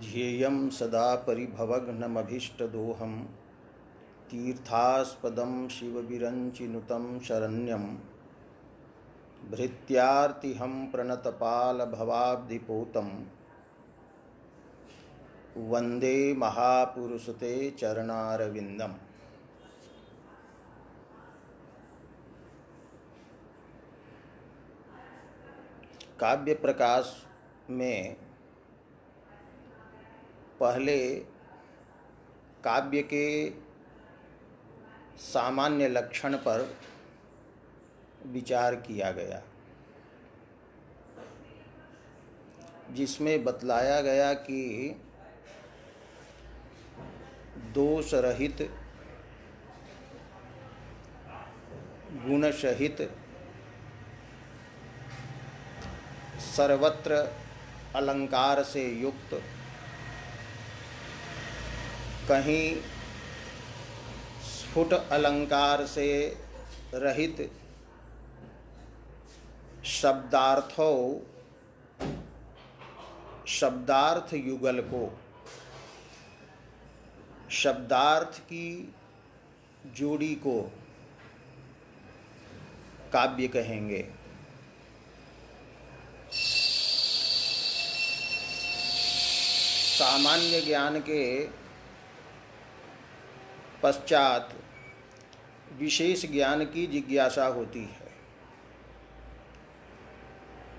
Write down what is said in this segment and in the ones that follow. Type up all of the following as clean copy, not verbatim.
ध्येयं सदा परिभवग्नमभीष्टदोहं तीर्थास्पदं शिवविरञ्चिनुतं शरण्यं भृत्यार्तिहं प्रणतपालभवाब्धिपोतं वन्दे महापुरुषते चरणारविन्दम्। काव्य प्रकाश में पहले काव्य के सामान्य लक्षण पर विचार किया गया, जिसमें बतलाया गया कि दोष रहित गुण सहित सर्वत्र अलंकार से युक्त, कहीं स्फुट अलंकार से रहित शब्दार्थ युगल को, शब्दार्थ की जोड़ी को काव्य कहेंगे। सामान्य ज्ञान के पश्चात विशेष ज्ञान की जिज्ञासा होती है,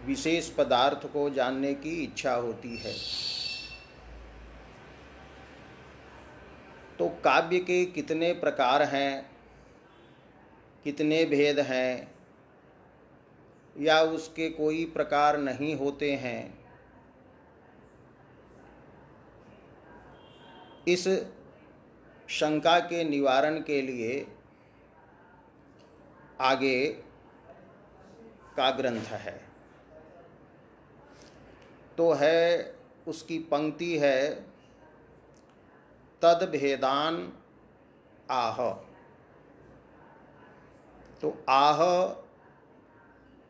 विशेष पदार्थ को जानने की इच्छा होती है। तो काव्य के कितने प्रकार हैं, कितने भेद हैं, या उसके कोई प्रकार नहीं होते हैं, इस शंका के निवारण के लिए आगे का ग्रंथ है। तो है, उसकी पंक्ति है, तद भेदान आह। तो आह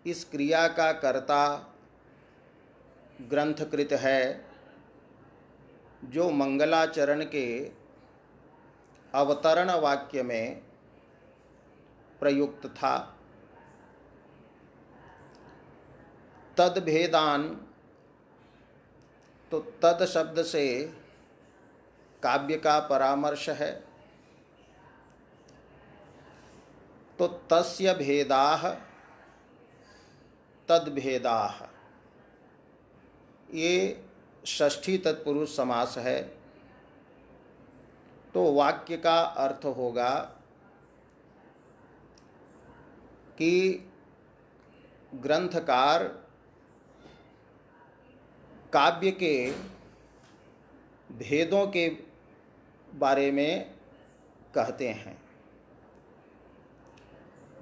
इस क्रिया का कर्ता ग्रंथकृत है, जो मंगलाचरण के अवतरण वाक्य में प्रयुक्त था। तद भेदान, तो तद शब्द से काव्य का परामर्श है। तो तस्य भेदाः तद भेदाः, ये षष्ठी तत्पुरुष समास है। तो वाक्य का अर्थ होगा कि ग्रंथकार काव्य के भेदों के बारे में कहते हैं।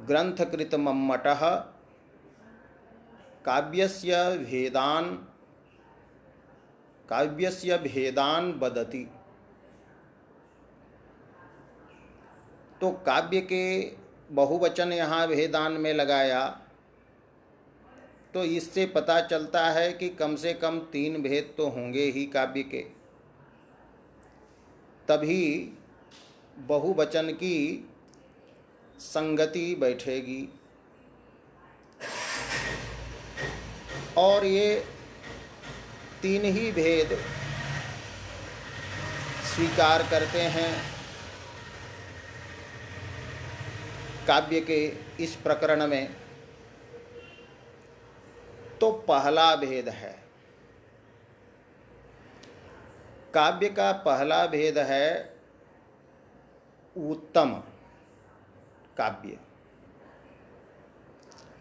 ग्रंथकृत मम्मटः काव्यस्य भेदान वदति। तो काव्य के बहुवचन यहाँ भेदान में लगाया, तो इससे पता चलता है कि कम से कम 3 भेद तो होंगे ही काव्य के, तभी बहुवचन की संगति बैठेगी। और ये 3 ही भेद स्वीकार करते हैं काव्य के इस प्रकरण में। तो पहला भेद है, काव्य का पहला भेद है उत्तम काव्य।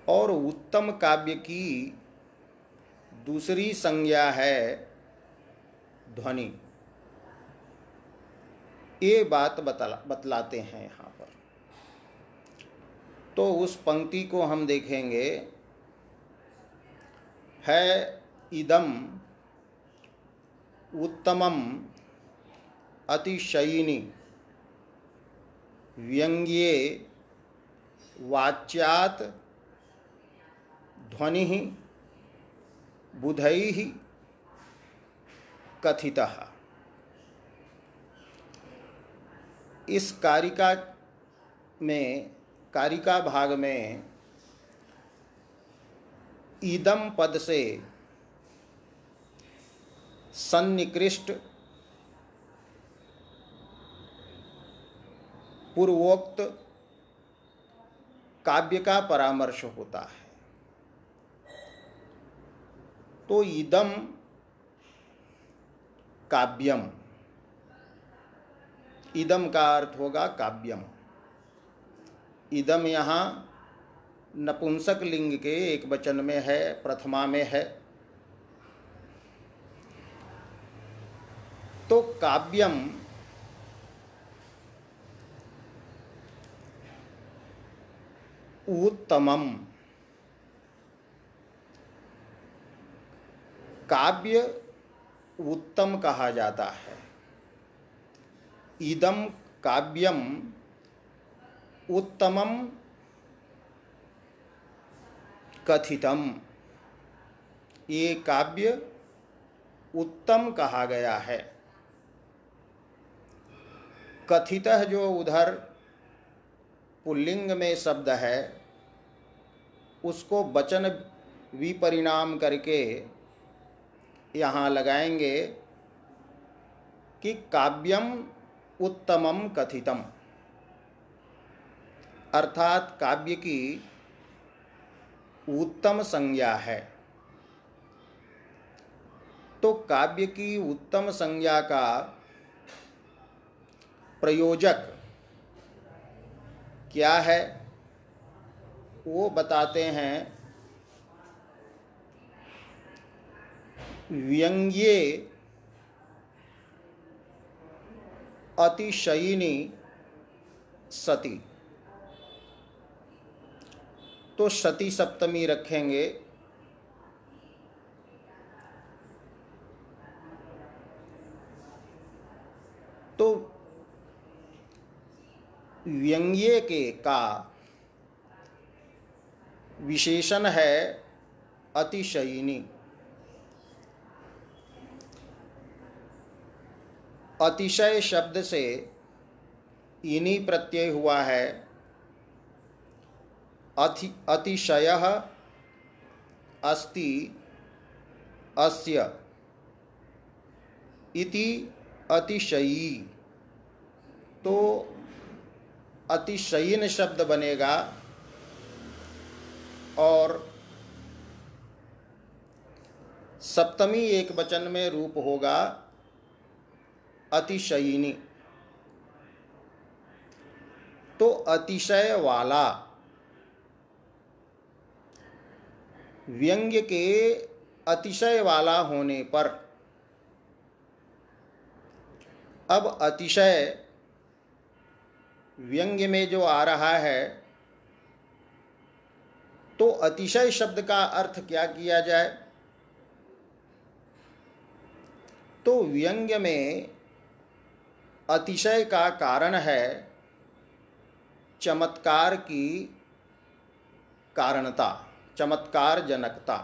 और उत्तम काव्य की दूसरी संज्ञा है ध्वनि। ये बात बतलाते हैं यहाँ पर। तो उस पंक्ति को हम देखेंगे, है इदम उत्तमम अतिशयिनी व्यंग्ये वाच्यात ध्वनि बुधैः कथितः। इस कारिका में, कारिका भाग में इदम पद से सन्निकृष्ट पूर्वोक्त काव्य का परामर्श होता है। तो इदम काव्यम, इदम का अर्थ होगा काव्यम। इदम यहाँ नपुंसक लिंग के एक वचन में है, प्रथमा में है। तो काव्यम उत्तमम, काव्य उत्तम कहा जाता है। इदम काव्यम उत्तमम कथितम, ये काव्य उत्तम कहा गया है। कथितः जो उधर पुल्लिंग में शब्द है, उसको वचन विपरिणाम करके यहाँ लगाएंगे कि काव्यम उत्तमम कथितम, अर्थात काव्य की उत्तम संज्ञा है। तो काव्य की उत्तम संज्ञा का प्रयोजक क्या है वो बताते हैं। व्यंग्ये अतिशयिनी सती, तो सती सप्तमी रखेंगे। तो व्यंग्य के का विशेषण है अतिशयिनी। अतिशय शब्द से इनी प्रत्यय हुआ है। अतिशयः अस्ति अस्य इति अतिशयी, तो अतिशयिन शब्द बनेगा और सप्तमी एक वचन में रूप होगा अतिशयिनी। तो अतिशय वाला, व्यंग्य के अतिशय वाला होने पर, अब अतिशय व्यंग्य में जो आ रहा है, तो अतिशय शब्द का अर्थ क्या किया जाए। तो व्यंग्य में अतिशय का कारण है चमत्कार की कारणता, चमत्कार जनकता।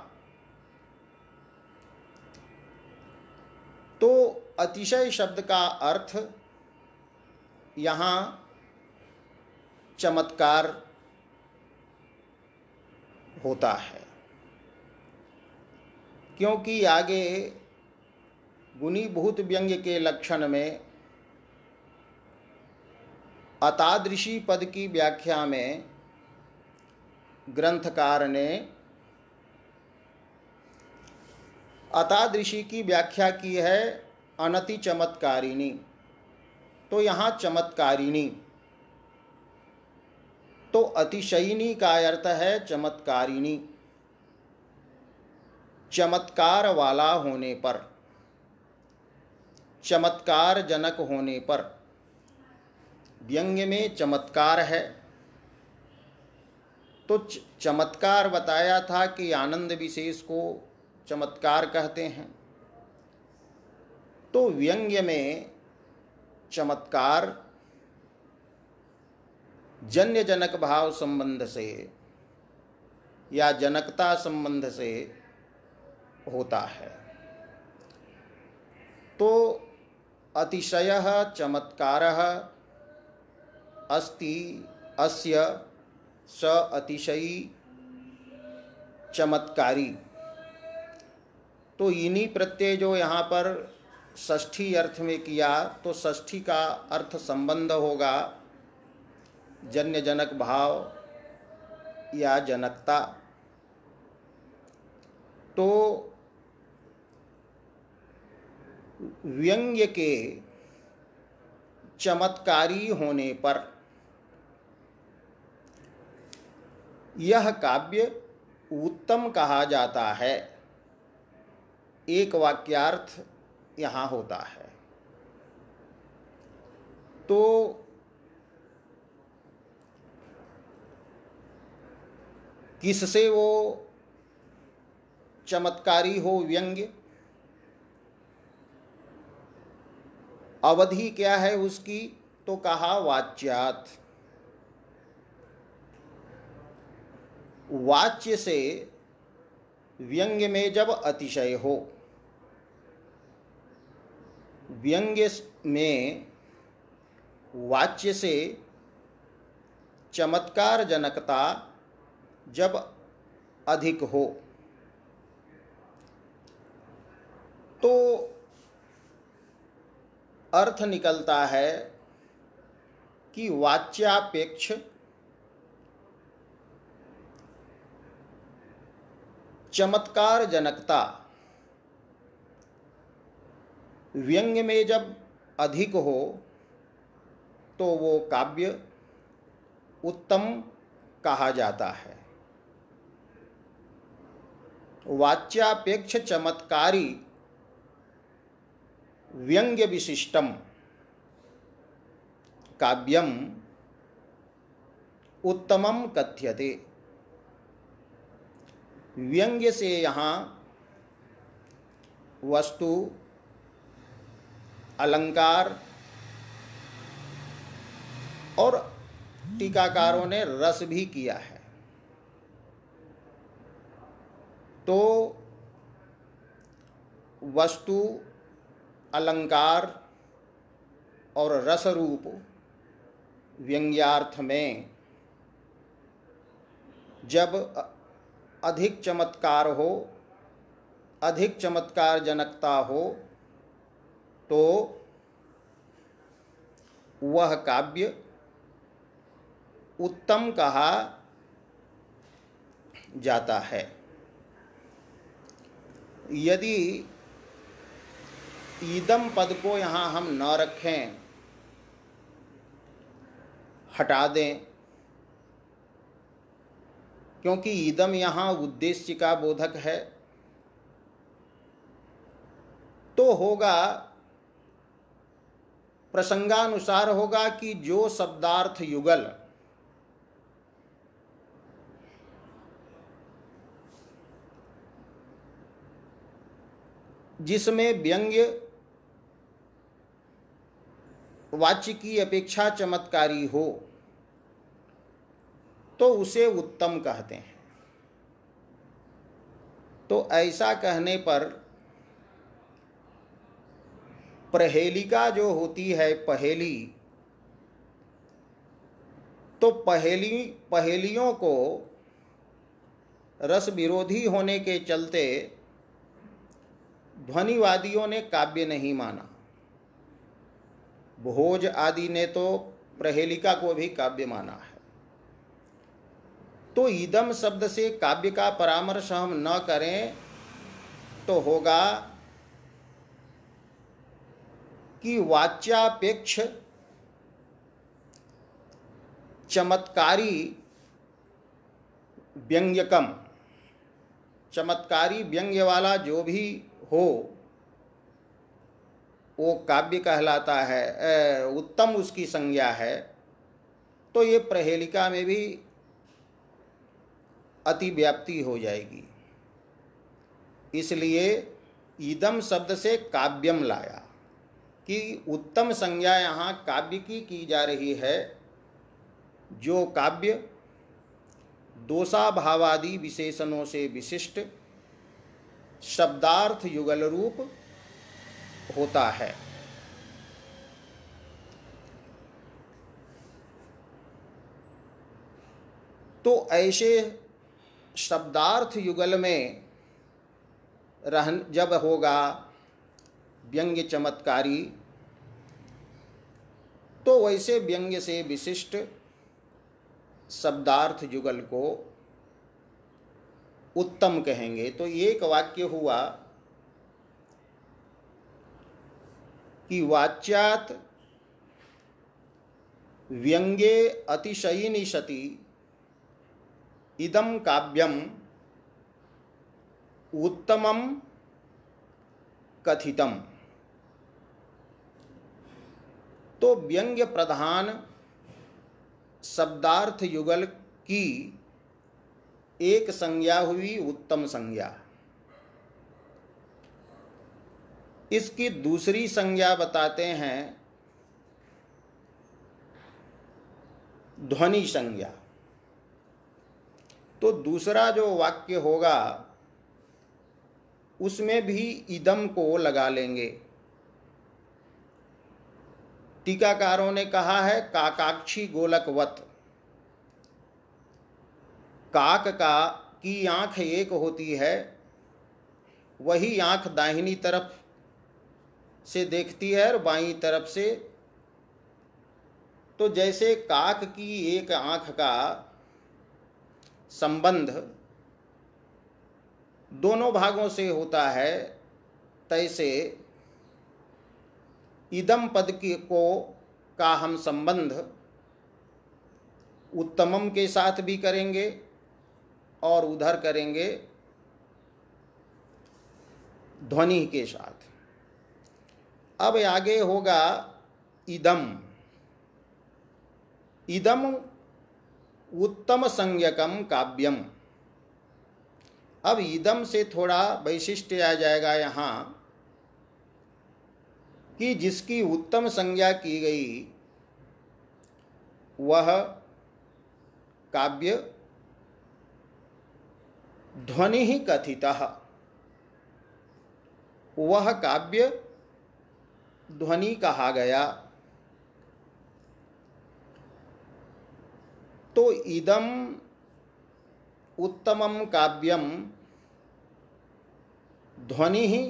तो अतिशय शब्द का अर्थ यहाँ चमत्कार होता है, क्योंकि आगे गुणीभूत व्यंग्य के लक्षण में अतादृशी पद की व्याख्या में ग्रंथकार ने अतादृशी की व्याख्या की है अनति चमत्कारिणी। तो यहाँ चमत्कारिणी, तो अतिशयिनी का अर्थ है चमत्कारिणी, चमत्कार वाला होने पर, चमत्कार जनक होने पर। व्यंग्य में चमत्कार है, तो चमत्कार बताया था कि आनंद विशेष को चमत्कार कहते हैं। तो व्यंग्य में चमत्कार जन्य जनक भाव संबंध से या जनकता संबंध से होता है। तो अतिशयः चमत्कारः अस्ति अस्य स अतिशयी चमत्कारी। तो इन्हीं प्रत्यय जो यहाँ पर षष्ठी अर्थ में किया, तो षष्ठी का अर्थ संबंध होगा जन्य जनक भाव या जनकता। तो व्यंग्य के चमत्कारी होने पर यह काव्य उत्तम कहा जाता है। एक वाक्यार्थ यहाँ होता है। तो किससे वो चमत्कारी हो व्यंग्य? अवधि क्या है उसकी? तो कहा वाच्यात। वाच्य से व्यंग्य में जब अतिशय हो, व्यंग्य में वाच्य से चमत्कार जनकता जब अधिक हो, तो अर्थ निकलता है कि वाच्यापेक्ष चमत्कार जनकता व्यंग्य में जब अधिक हो तो वो काव्य उत्तम कहा जाता है। वाच्यापेक्ष चमत्कारी व्यंग्य विशिष्टम काव्यम उत्तमम कथ्यते। व्यंग्य से यहाँ वस्तु, अलंकार और टीकाकारों ने रस भी किया है। तो वस्तु, अलंकार और रस रूप व्यंग्यार्थ में जब अधिक चमत्कार हो, अधिक चमत्कार जनकता हो, तो वह काव्य उत्तम कहा जाता है। यदि ईदम पद को यहाँ हम न रखें, हटा दें, क्योंकि ईदम यहाँ उद्देश्य का बोधक है, तो होगा प्रसंगानुसार होगा कि जो शब्दार्थ युगल जिसमें व्यंग्य वाच्य की अपेक्षा चमत्कारी हो, तो उसे उत्तम कहते हैं। तो ऐसा कहने पर प्रहेलिका जो होती है पहेली, तो पहेलियों को रस विरोधी होने के चलते ध्वनिवादियों ने काव्य नहीं माना। भोज आदि ने तो प्रहेलिका को भी काव्य माना है। तो ईदम शब्द से काव्य का परामर्श हम न करें तो होगा कि वाच्यापेक्ष चमत्कारी व्यंग्यकम, चमत्कारी व्यंग्य वाला जो भी हो वो काव्य कहलाता है, उत्तम उसकी संज्ञा है। तो ये प्रहेलिका में भी अतिव्याप्ति हो जाएगी। इसलिए ईदम शब्द से काव्यम लाया कि उत्तम संज्ञा यहाँ काव्य की जा रही है। जो काव्य दोषाभावादि विशेषणों से विशिष्ट, शब्दार्थ युगल रूप होता है। तो ऐसे शब्दार्थ युगल में जब होगा व्यंग्य चमत्कारी, तो वैसे व्यंग्य से विशिष्ट शब्दार्थ युगल को उत्तम कहेंगे। तो एक वाक्य हुआ कि वाच्यात व्यंग्ये अतिशयिनी सति इदं काव्यम उत्तमम कथितम। तो व्यंग्य प्रधान शब्दार्थ युगल की एक संज्ञा हुई उत्तम संज्ञा। इसकी दूसरी संज्ञा बताते हैं ध्वनि संज्ञा। तो दूसरा जो वाक्य होगा उसमें भी इदम को लगा लेंगे। टीकाकारों ने कहा है काकाक्षी गोलकवत। काक की आंख एक होती है, वही आंख दाहिनी तरफ से देखती है और बाईं तरफ से। तो जैसे काक की एक आंख का संबंध दोनों भागों से होता है, तैसे इदम पद का हम संबंध उत्तमम के साथ भी करेंगे और उधर करेंगे ध्वनि के साथ। अब आगे होगा इदम। इदम उत्तम संज्ञकम काव्यम। अब इदम से थोड़ा वैशिष्ट्य आ जाएगा यहाँ कि जिसकी उत्तम संज्ञा की गई वह काव्य ध्वनि ही कथितः, वह काव्य ध्वनि कहा गया। तो इदम उत्तमम काव्यम ध्वनि ही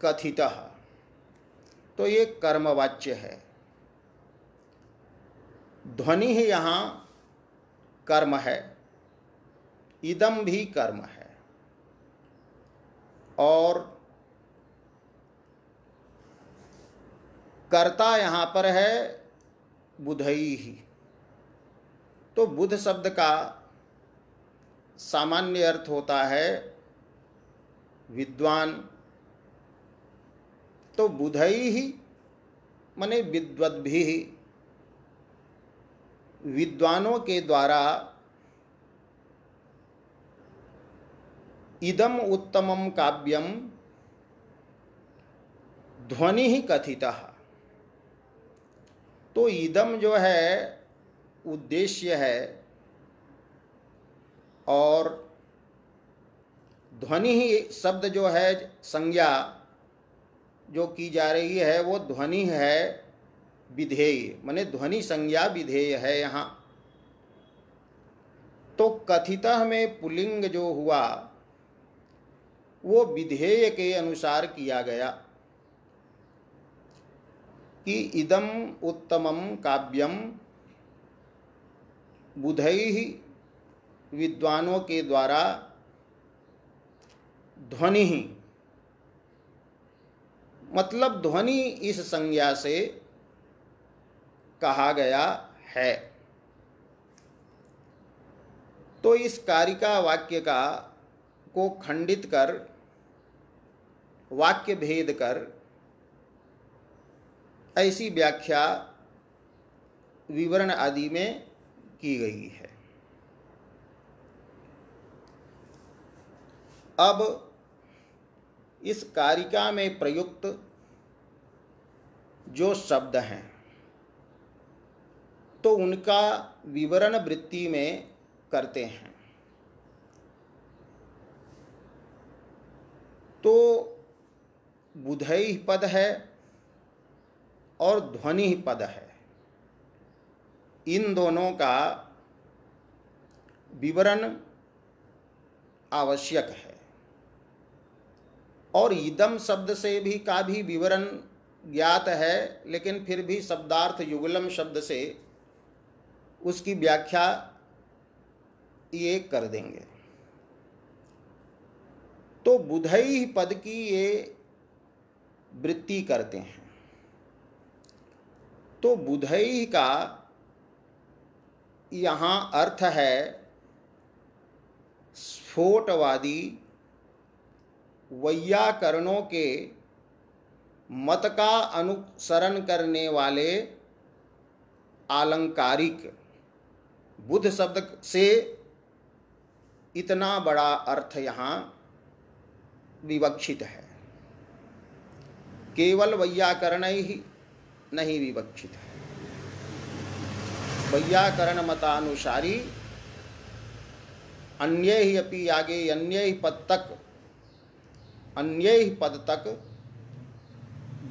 कथितः, तो ये कर्मवाच्य है। ध्वनि ही यहाँ कर्म है, इदम भी कर्म है। और कर्ता यहाँ पर है बुधई ही। तो बुध शब्द का सामान्य अर्थ होता है विद्वान। तो बुधई ही माने विद्वद्भि, विद्वानों के द्वारा इदम उत्तमम काव्यम ध्वनि ही कथितः। तो इदम जो है उद्देश्य है और ध्वनि ही शब्द जो है संज्ञा जो की जा रही है वो ध्वनि है विधेय, माने ध्वनि संज्ञा विधेय है यहाँ। तो कथितः में पुल्लिंग जो हुआ वो विधेय के अनुसार किया गया कि इदम उत्तमम काव्यम बुधैहि विद्वानों के द्वारा ध्वनि ही, मतलब ध्वनि इस संज्ञा से कहा गया है। तो इस कारिका वाक्य को खंडित कर वाक्य भेद कर ऐसी व्याख्या विवरण आदि में की गई है। अब इस कारिका में प्रयुक्त जो शब्द हैं तो उनका विवरण वृत्ति में करते हैं। तो बुधई पद है और ध्वनि पद है। इन दोनों का विवरण आवश्यक है। और इदम शब्द से भी विवरण ज्ञात है, लेकिन फिर भी शब्दार्थ युगलम शब्द से उसकी व्याख्या ये कर देंगे। तो बुधई पद की ये वृत्ति करते हैं। तो बुधई का यहाँ अर्थ है स्फोटवादी वैयाकरणों के मत का अनुसरण करने वाले आलंकारिक। बुध शब्द से इतना बड़ा अर्थ यहाँ विवक्षित है, केवल वैयाकरण ही नहीं विवक्षित है। वैयाकरण मतानुसारी अन्य ही अपि आगे अन्य ही पद तक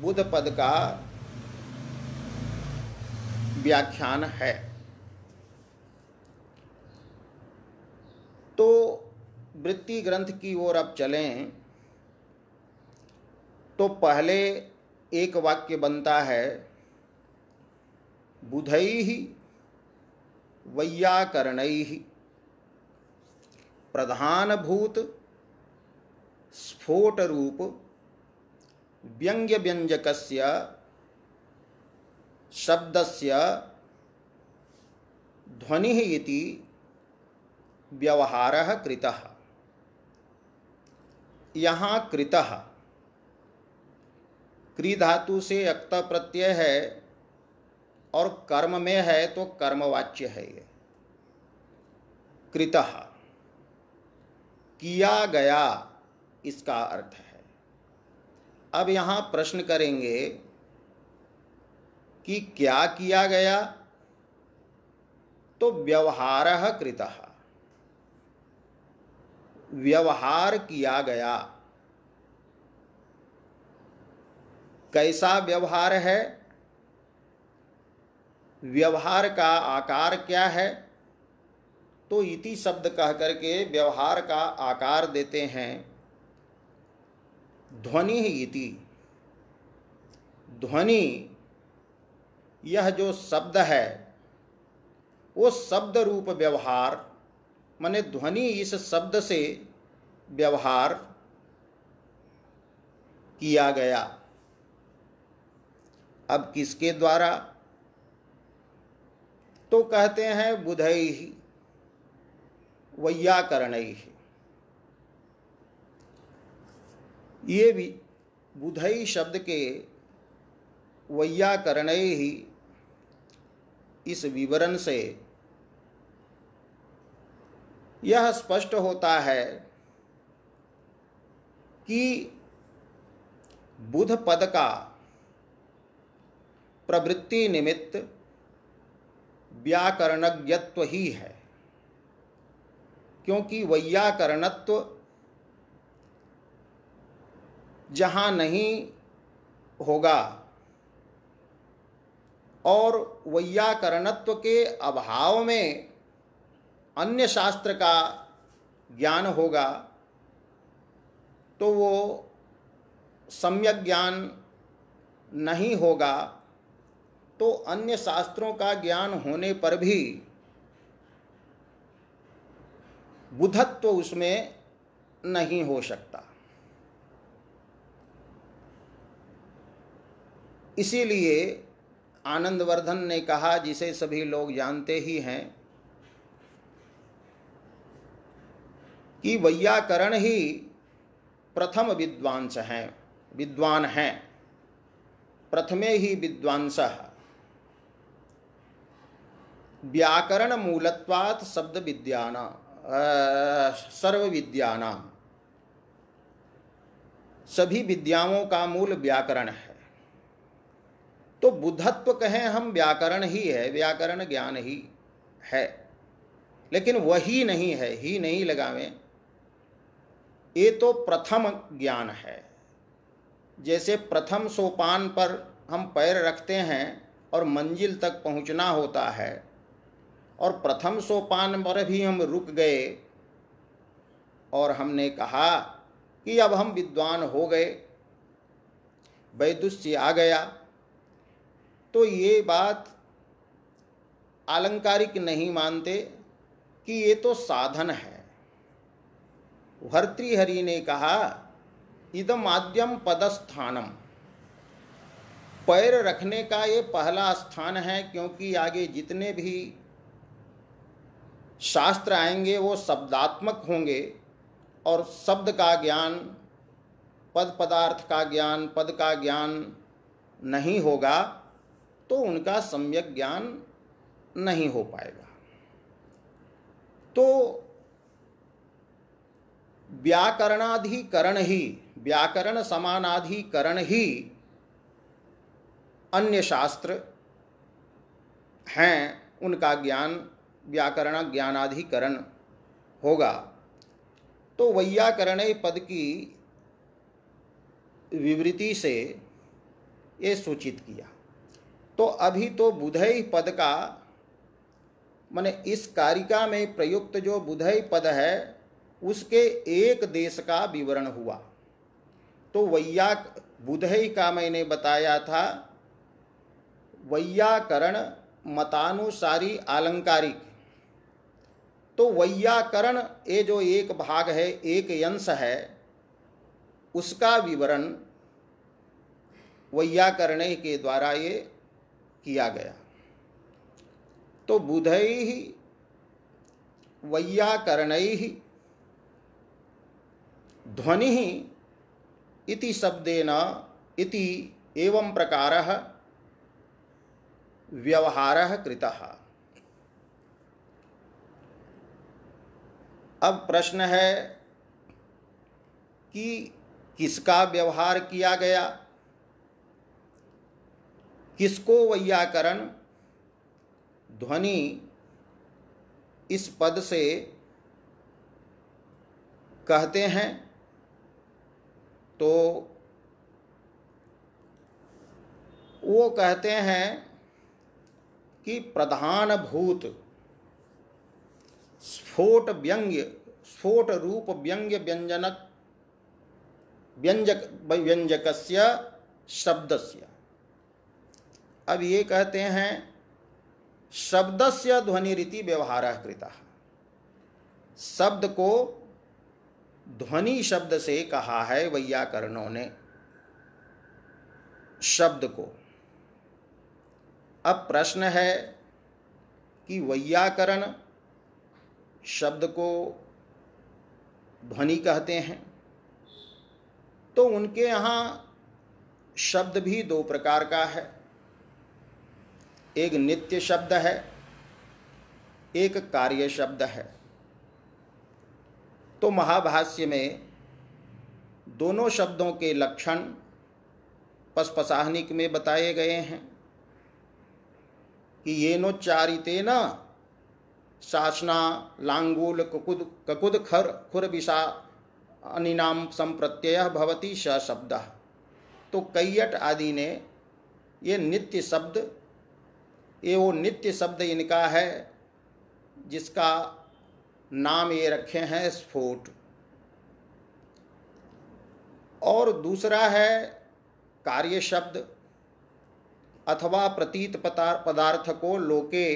बुध पद का व्याख्यान है। तो वृत्ति ग्रंथ की ओर अब चलें तो पहले एक वाक्य बनता है बुधैः वैयाकरणैः प्रधानभूत स्फोट रूप व्यंग्य व्यंजकस्य शब्दस्य ध्वनिः इति व्यवहारः कृतः। यहाँ कृतः क्री धातु से अक्त प्रत्यय है और कर्म में है तो कर्मवाच्य है। ये कृतः किया गया इसका अर्थ है। अब यहाँ प्रश्न करेंगे कि क्या किया गया, तो व्यवहारः कृतः, व्यवहार किया गया। कैसा व्यवहार है, व्यवहार का आकार क्या है, तो इति शब्द कह करके व्यवहार का आकार देते हैं ध्वनि इति। ध्वनि यह जो शब्द है वो शब्द रूप व्यवहार, माने ध्वनि इस शब्द से व्यवहार किया गया। अब किसके द्वारा, तो कहते हैं बुधैः वैयाकरणैः। ये भी बुधई शब्द के वैयाकरणैः इस विवरण से यह स्पष्ट होता है कि बुध पद का प्रवृत्ति निमित्त व्याकरणज्ञत्व ही है, क्योंकि वैयाकरणत्व जहाँ नहीं होगा और वैयाकरणत्व के अभाव में अन्य शास्त्र का ज्ञान होगा तो वो सम्यक ज्ञान नहीं होगा। तो अन्य शास्त्रों का ज्ञान होने पर भी बुधत्व उसमें नहीं हो सकता। इसीलिए आनंदवर्धन ने कहा, जिसे सभी लोग जानते ही हैं, कि वैयाकरण ही प्रथम विद्वान हैं, प्रथमे ही विद्वांसः। व्याकरण मूलत्वात् शब्द विद्यानां सर्व विद्यानां, सभी विद्याओं का मूल व्याकरण है। तो बुधत्व कहें हम, व्याकरण ही है, व्याकरण ज्ञान ही है, लेकिन वही नहीं है, ही नहीं लगावें, ये तो प्रथम ज्ञान है। जैसे प्रथम सोपान पर हम पैर रखते हैं और मंजिल तक पहुंचना होता है, और प्रथम सोपान पर भी हम रुक गए और हमने कहा कि अब हम विद्वान हो गए, वैदुष्य आ गया, तो ये बात आलंकारिक नहीं मानते कि ये तो साधन है। भर्तृहरि ने कहा इदम आद्यम पदस्थानम, पैर रखने का ये पहला स्थान है, क्योंकि आगे जितने भी शास्त्र आएंगे वो शब्दात्मक होंगे और शब्द का ज्ञान, पद पदार्थ का ज्ञान, पद का ज्ञान नहीं होगा तो उनका सम्यक ज्ञान नहीं हो पाएगा। तो व्याकरणाधिकरण ही, व्याकरण समानाधिकरण ही अन्य शास्त्र हैं, उनका ज्ञान व्याकरण ज्ञानाधिकरण होगा। तो वैयाकरण पद की विवृति से ये सूचित किया। तो अभी तो बुधई पद का, माने इस कारिका में प्रयुक्त जो बुधई पद है उसके एक देश का विवरण हुआ। तो बुधई का मैंने बताया था वैयाकरण मतानुसारी आलंकारिक। तो वैयाकरण ये जो एक भाग है, एक अंश है, उसका विवरण वैयाकरण के द्वारा ये किया गया। तो बुधैः वैयाकरणैः ध्वनिः इति शब्देन इति एवं प्रकारः व्यवहारः कृतः। अब प्रश्न है कि किसका व्यवहार किया गया, किसको वैयाकरण ध्वनि इस पद से कहते हैं। तो वो कहते हैं कि प्रधान भूत स्फोट व्यंग्य, स्फोट रूप व्यंग्य व्यंजनक व्यंजकस्य शब्दस्य। अब ये कहते हैं शब्दस्य ध्वनिरिति व्यवहारः कृतः, शब्द को ध्वनि शब्द से कहा है वैयाकरणों ने, शब्द को। अब प्रश्न है कि वैयाकरण शब्द को ध्वनि कहते हैं, तो उनके यहाँ शब्द भी दो प्रकार का है, एक नित्य शब्द है, एक कार्य शब्द है। तो महाभाष्य में दोनों शब्दों के लक्षण पस्पसाहनिक में बताए गए हैं कि येनोच्चारितेन शासना लांगूल ककुद खर खुरविषा अनिनाम संप्रत्यय भवति स शब्दः। तो कैयट आदि ने ये नित्य शब्द, ये वो नित्य शब्द इनका है जिसका नाम ये रखे हैं स्फोट। और दूसरा है कार्य शब्द अथवा प्रतीत पदार्थ को लोके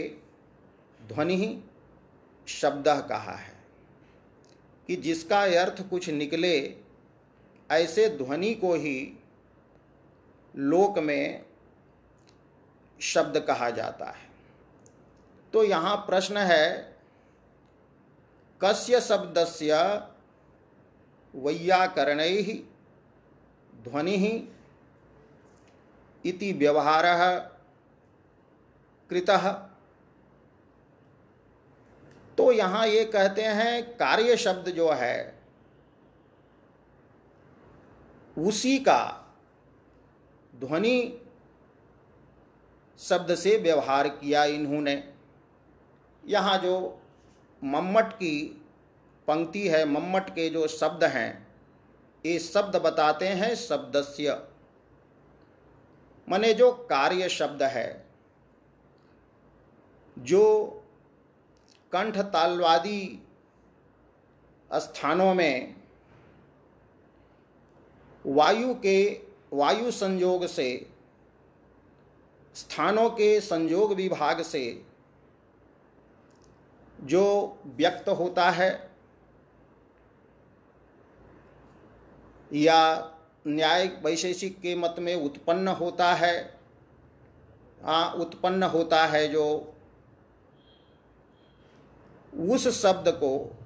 ध्वनि शब्दः कहा है कि जिसका अर्थ कुछ निकले, ऐसे ध्वनि को ही लोक में शब्द कहा जाता है। तो यहाँ प्रश्न है कस्य शब्दस्य वैयाकरणैः ध्वनिः इति व्यवहारः कृतः। तो यहाँ ये कहते हैं कार्य शब्द जो है उसी का ध्वनि शब्द से व्यवहार किया इन्होंने। यहाँ जो मम्मट की पंक्ति है, मम्मट के जो शब्द हैं, ये शब्द बताते हैं शब्दस्य, माने जो कार्य शब्द है, जो कंठ तालवादी स्थानों में वायु संयोग से, स्थानों के संयोग विभाग से जो व्यक्त होता है या न्यायिक वैशेषिक के मत में उत्पन्न होता है, उत्पन्न होता है, जो उस शब्द को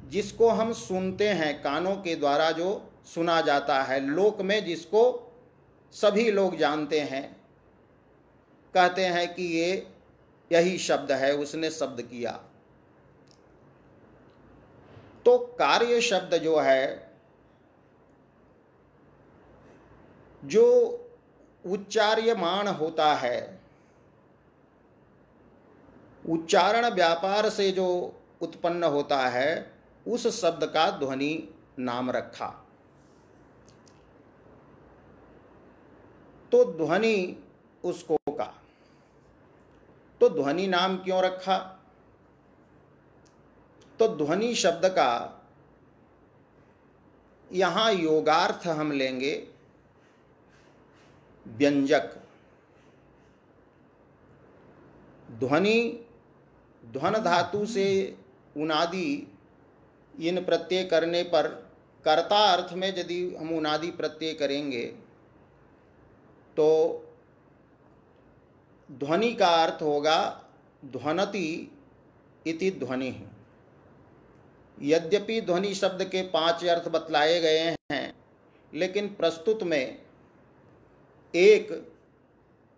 जिसको हम सुनते हैं, कानों के द्वारा जो सुना जाता है, लोक में जिसको सभी लोग जानते हैं, कहते हैं कि ये यही शब्द है, उसने शब्द किया। तो कार्य शब्द जो है, जो उच्चार्यमान होता है, उच्चारण व्यापार से जो उत्पन्न होता है, उस शब्द का ध्वनि नाम रखा। तो ध्वनि उसको का, तो ध्वनि नाम क्यों रखा? तो ध्वनि शब्द का यहां योगार्थ हम लेंगे व्यंजक। ध्वनि, ध्वन धातु से उनादि इन प्रत्यय करने पर, कर्ता अर्थ में यदि हम उनादि प्रत्यय करेंगे तो ध्वनि का अर्थ होगा ध्वनति इति ध्वनि। यद्यपि ध्वनि शब्द के 5 अर्थ बतलाए गए हैं, लेकिन प्रस्तुत में एक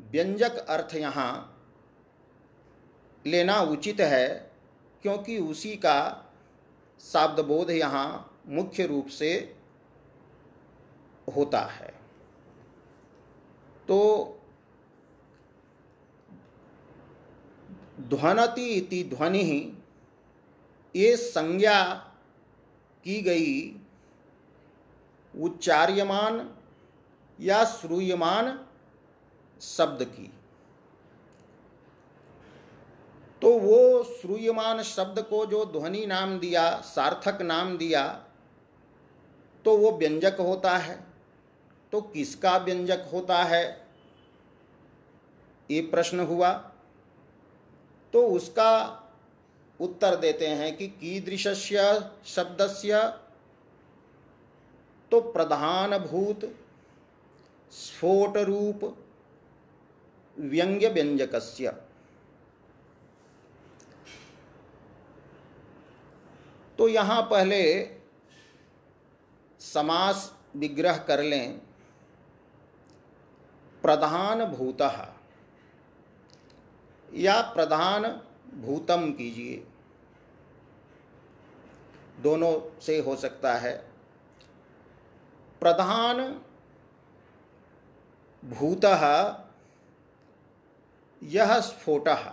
व्यंजक अर्थ यहाँ लेना उचित है, क्योंकि उसी का शब्दबोध यहाँ मुख्य रूप से होता है। तो ध्वनति इति ध्वनि, ये संज्ञा की गई उच्चार्यमान या श्रूयमान शब्द की। तो वो श्रूयमान शब्द को जो ध्वनि नाम दिया, सार्थक नाम दिया, तो वो व्यंजक होता है। तो किसका व्यंजक होता है, ये प्रश्न हुआ। तो उसका उत्तर देते हैं कि कीदृशस्य शब्दस्य, तो प्रधानभूत स्फोट रूप व्यंग्य व्यंजकस्य। तो यहाँ पहले समास विग्रह कर लें। प्रधान भूतः या प्रधान भूतम कीजिए, दोनों से हो सकता है। प्रधान भूतः यह स्फोटः,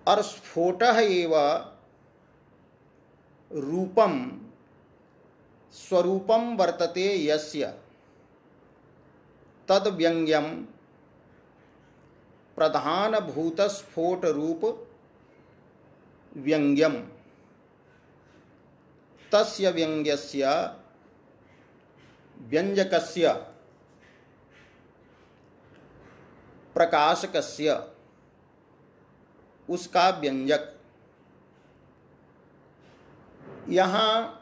और स्फोटः एव रूपम स्वरूपम वर्तते यस्य तद व्यंग्यम प्रधानभूत स्फोट रूप व्यंग्यम तस्य व्यंग्यस्य व्यंजकस्य प्रकाशकस्य, उसका व्यंजक। यहाँ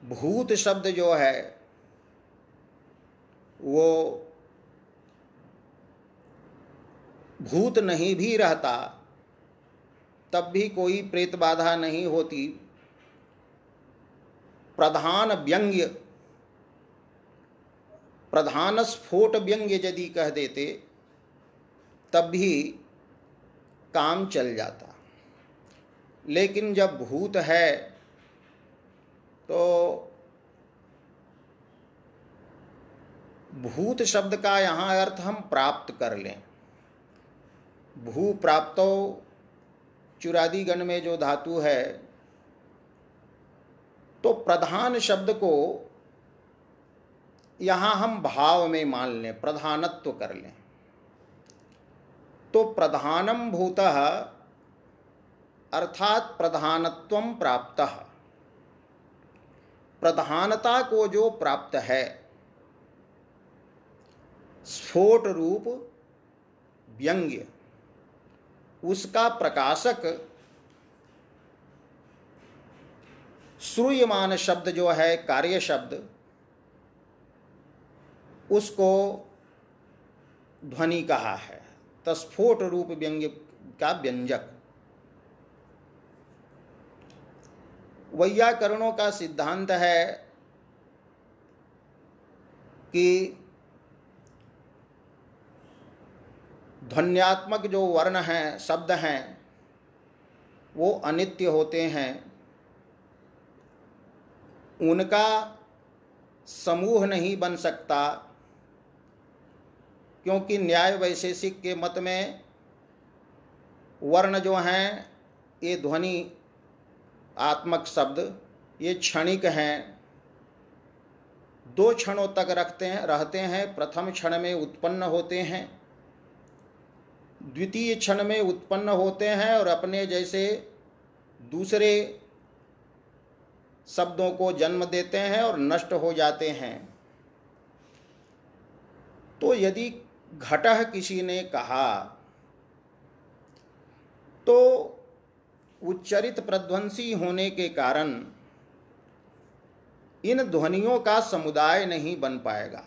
भूत शब्द जो है वो भूत नहीं भी रहता तब भी कोई प्रेत बाधा नहीं होती। प्रधान व्यंग्य, प्रधान स्फोट व्यंग्य यदि कह देते तब भी काम चल जाता। लेकिन जब भूत है तो भूत शब्द का यहाँ अर्थ हम प्राप्त कर लें। भू प्राप्तो चुरादीगण में जो धातु है, तो प्रधान शब्द को यहाँ हम भाव में मान लें, प्रधानत्व कर लें, तो प्रधानम भूतः अर्थात प्रधानत्वम प्राप्तः, प्रधानता को जो प्राप्त है, स्फोट रूप व्यंग्य, उसका प्रकाशक श्रूयमान शब्द जो है कार्य शब्द, उसको ध्वनि कहा है। तस्फोट रूप व्यंग्य का व्यंजक। वैयाकरणों का सिद्धांत है कि ध्वन्यात्मक जो वर्ण हैं, शब्द हैं, वो अनित्य होते हैं, उनका समूह नहीं बन सकता, क्योंकि न्याय वैशेषिक के मत में वर्ण जो हैं, ये ध्वनि आत्मक शब्द, ये क्षणिक हैं, 2 क्षणों तक रहते हैं। प्रथम क्षण में उत्पन्न होते हैं, द्वितीय क्षण में उत्पन्न होते हैं और अपने जैसे दूसरे शब्दों को जन्म देते हैं और नष्ट हो जाते हैं। तो यदि घटः किसी ने कहा तो उच्चरित प्रध्वंसी होने के कारण इन ध्वनियों का समुदाय नहीं बन पाएगा,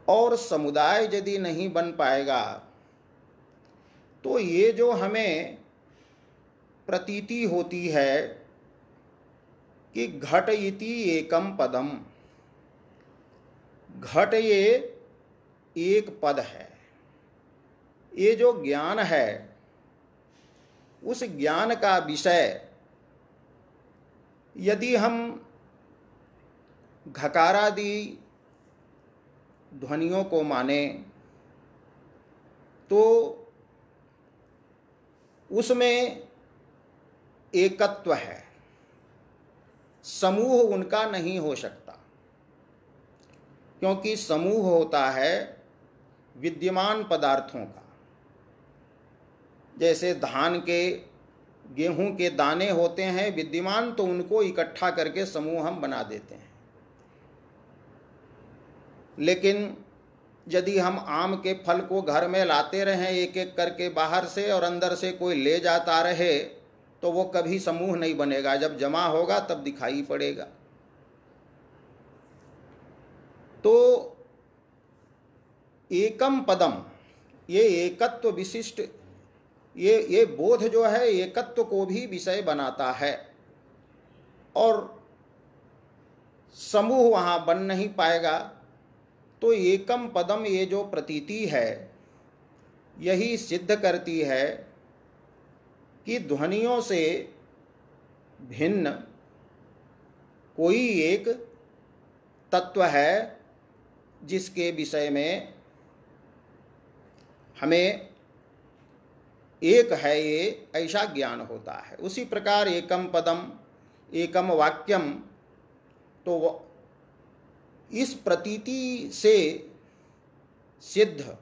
और समुदाय यदि नहीं बन पाएगा तो ये जो हमें प्रतीति होती है कि घट इति एकम पदम, घट ये एक पद है, ये जो ज्ञान है उस ज्ञान का विषय यदि हम घकारादि ध्वनियों को माने तो उसमें एकत्व है, समूह उनका नहीं हो सकता, क्योंकि समूह होता है विद्यमान पदार्थों का। जैसे धान के, गेहूं के दाने होते हैं विद्यमान, तो उनको इकट्ठा करके समूह हम बना देते हैं। लेकिन यदि हम आम के फल को घर में लाते रहें एक एक करके बाहर से, और अंदर से कोई ले जाता रहे, तो वो कभी समूह नहीं बनेगा। जब जमा होगा तब दिखाई पड़ेगा। तो एकम पदम, ये एकत्व विशिष्ट, ये बोध जो है एकत्व को भी विषय बनाता है, और समूह वहाँ बन नहीं पाएगा। तो एकम पदम, ये जो प्रतीति है, यही सिद्ध करती है कि ध्वनियों से भिन्न कोई एक तत्व है जिसके विषय में हमें एक है ये ऐसा ज्ञान होता है। उसी प्रकार एकम पदम एकम वाक्यम, तो इस प्रतीति से सिद्ध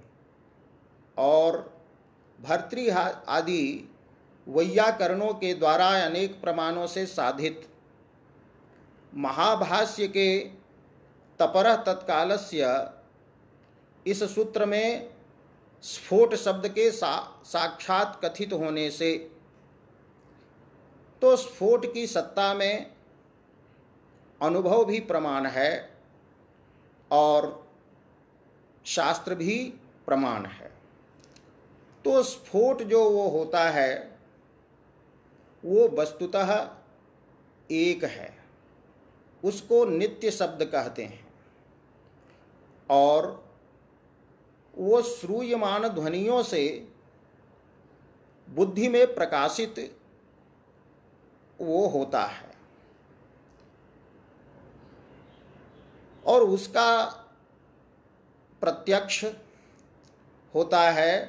और भर्तृ आदि वैयाकरणों के द्वारा अनेक प्रमाणों से साधित महाभाष्य के तपरः तत्कालस्य इस सूत्र में स्फोट शब्द के साक्षात कथित होने से, तो स्फोट की सत्ता में अनुभव भी प्रमाण है और शास्त्र भी प्रमाण है। तो स्फोट जो वो होता है वो वस्तुतः एक है, उसको नित्य शब्द कहते हैं, और वो श्रूयमान ध्वनियों से बुद्धि में प्रकाशित वो होता है, और उसका प्रत्यक्ष होता है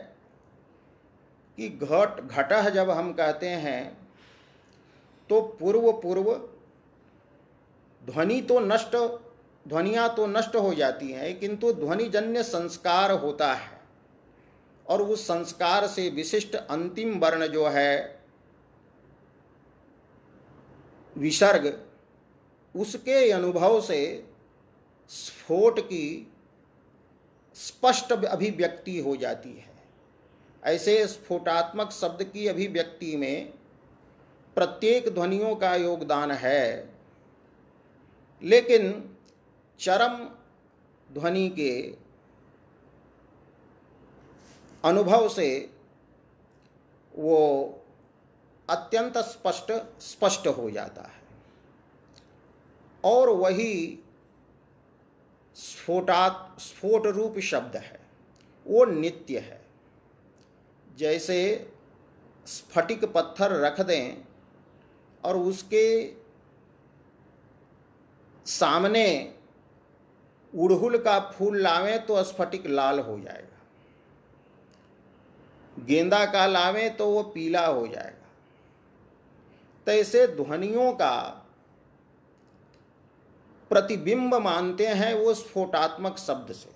कि घटः जब हम कहते हैं तो पूर्व ध्वनियाँ तो नष्ट हो जाती हैं, किंतु ध्वनिजन्य संस्कार होता है, और उस संस्कार से विशिष्ट अंतिम वर्ण जो है विसर्ग, उसके अनुभव से स्फोट की स्पष्ट अभिव्यक्ति हो जाती है। ऐसे स्फोटात्मक शब्द की अभिव्यक्ति में प्रत्येक ध्वनियों का योगदान है, लेकिन चरम ध्वनि के अनुभव से वो अत्यंत स्पष्ट हो जाता है, और वही स्फोट रूप शब्द है, वो नित्य है। जैसे स्फटिक पत्थर रख दें और उसके सामने उड़हुल का फूल लावें तो स्फटिक लाल हो जाएगा, गेंदा का लावें तो वो पीला हो जाएगा। तो ऐसे ध्वनियों का प्रतिबिंब मानते हैं वो स्फोटात्मक शब्द से।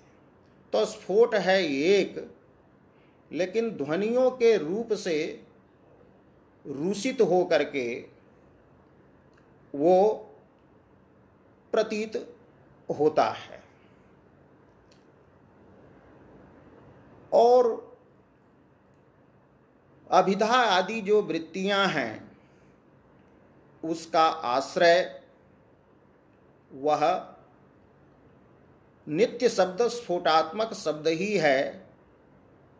तो स्फोट है एक, लेकिन ध्वनियों के रूप से रूसित हो करके वो प्रतीत होता है। और अभिधा आदि जो वृत्तियां हैं, उसका आश्रय वह नित्य शब्द स्फोटात्मक शब्द ही है,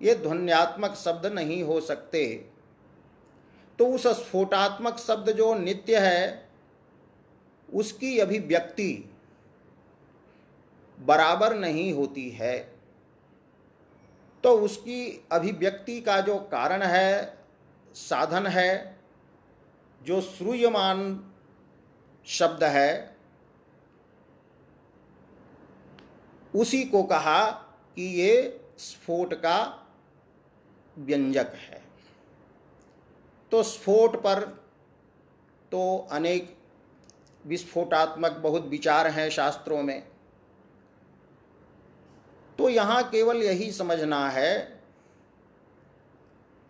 ये ध्वन्यात्मक शब्द नहीं हो सकते। तो उस स्फोटात्मक शब्द जो नित्य है, उसकी अभिव्यक्ति बराबर नहीं होती है। तो उसकी अभिव्यक्ति का जो कारण है, साधन है, जो श्रूयमान शब्द है, उसी को कहा कि ये स्फोट का व्यंजक है। तो स्फोट पर तो अनेक विस्फोटात्मक बहुत विचार हैं शास्त्रों में। तो यहाँ केवल यही समझना है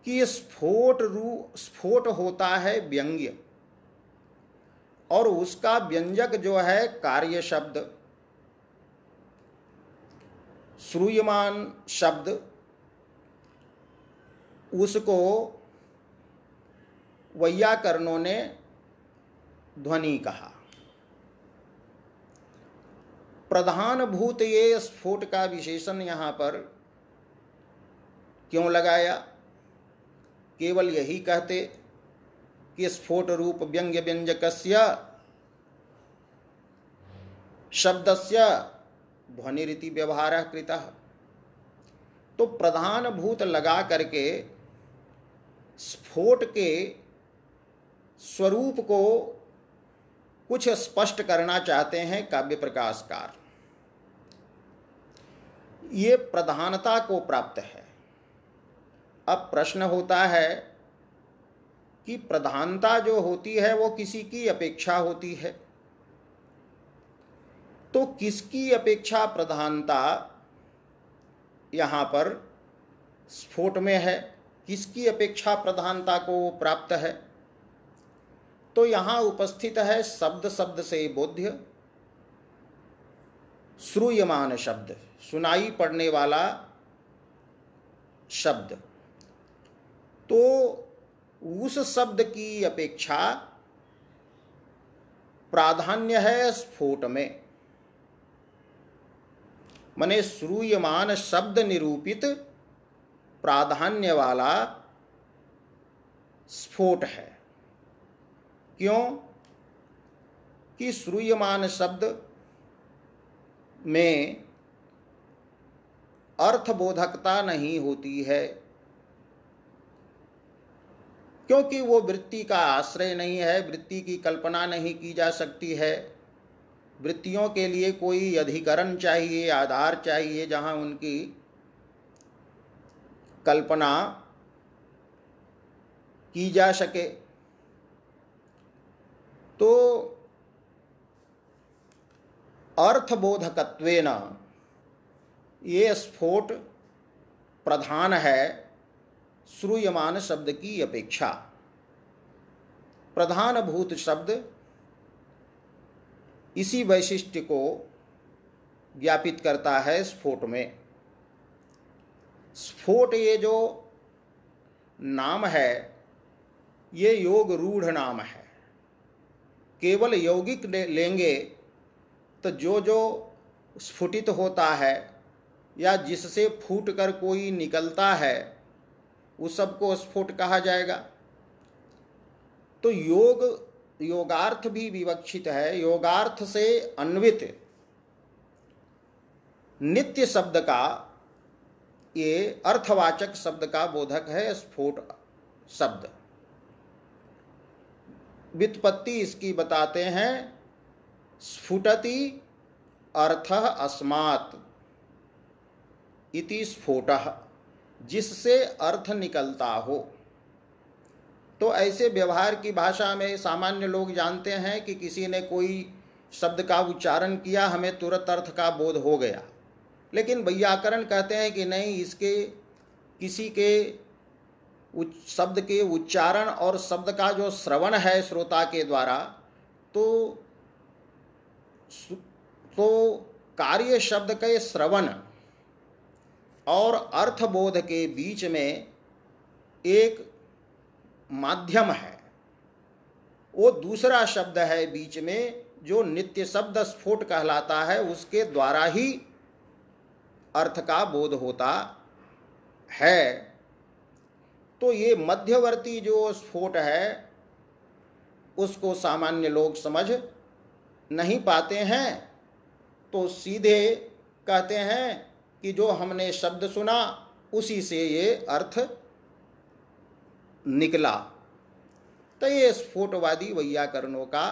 कि स्फोट होता है व्यंग्य, और उसका व्यंजक जो है कार्य शब्द, श्रूयमान शब्द, उसको वैयाकरणों ने ध्वनि कहा। प्रधानभूत ये स्फोट का विशेषण यहाँ पर क्यों लगाया? केवल यही कहते कि स्फोट रूप व्यंग्य व्यंजकस्य शब्दस्य ध्वनिरिति व्यवहारः कृतः। तो प्रधानभूत लगा करके स्फोट के स्वरूप को कुछ स्पष्ट करना चाहते हैं काव्य प्रकाशकार। ये प्रधानता को प्राप्त है। अब प्रश्न होता है कि प्रधानता जो होती है वो किसी की अपेक्षा होती है, तो किसकी अपेक्षा प्रधानता यहाँ पर स्फोट में है, किसकी अपेक्षा प्रधानता को प्राप्त है? तो यहाँ उपस्थित है शब्द, शब्द से बोध्य, श्रूयमान शब्द, सुनाई पड़ने वाला शब्द। तो उस शब्द की अपेक्षा प्राधान्य है स्फोट में। माने श्रूयमान शब्द निरूपित प्राधान्य वाला स्फोट है। क्यों? कि श्रूयमान शब्द में अर्थबोधकता नहीं होती है, क्योंकि वो वृत्ति का आश्रय नहीं है, वृत्ति की कल्पना नहीं की जा सकती है। वृत्तियों के लिए कोई अधिकरण चाहिए, आधार चाहिए जहाँ उनकी कल्पना की जा सके। तो अर्थबोधकत्वेन ये स्फोट प्रधान है श्रूयमान शब्द की अपेक्षा। प्रधानभूत शब्द इसी वैशिष्ट्य को ज्ञापित करता है स्फोट में। स्फोट ये जो नाम है ये योग रूढ़ नाम है। केवल यौगिक लेंगे तो जो स्फुटित होता है या जिससे फूट कर कोई निकलता है उस सबको स्फोट कहा जाएगा। तो योगार्थ भी विवक्षित है। योगार्थ से अन्वित नित्य शब्द का ये अर्थवाचक शब्द का बोधक है स्फोट शब्द। व्युत्पत्ति इसकी बताते हैं, स्फुटति अर्थः अस्मात् इति स्फोटः, जिससे अर्थ निकलता हो। तो ऐसे व्यवहार की भाषा में सामान्य लोग जानते हैं कि किसी ने कोई शब्द का उच्चारण किया, हमें तुरंत अर्थ का बोध हो गया। लेकिन वैयाकरण कहते हैं कि नहीं, इसके किसी के शब्द के उच्चारण और शब्द का जो श्रवण है श्रोता के द्वारा, तो कार्य शब्द के श्रवण और अर्थबोध के बीच में एक माध्यम है, वो दूसरा शब्द है बीच में, जो नित्य शब्द स्फोट कहलाता है, उसके द्वारा ही अर्थ का बोध होता है। तो ये मध्यवर्ती जो स्फोट है उसको सामान्य लोग समझ नहीं पाते हैं, तो सीधे कहते हैं कि जो हमने शब्द सुना उसी से ये अर्थ निकला। तो ये स्फोटवादी वैयाकरणों का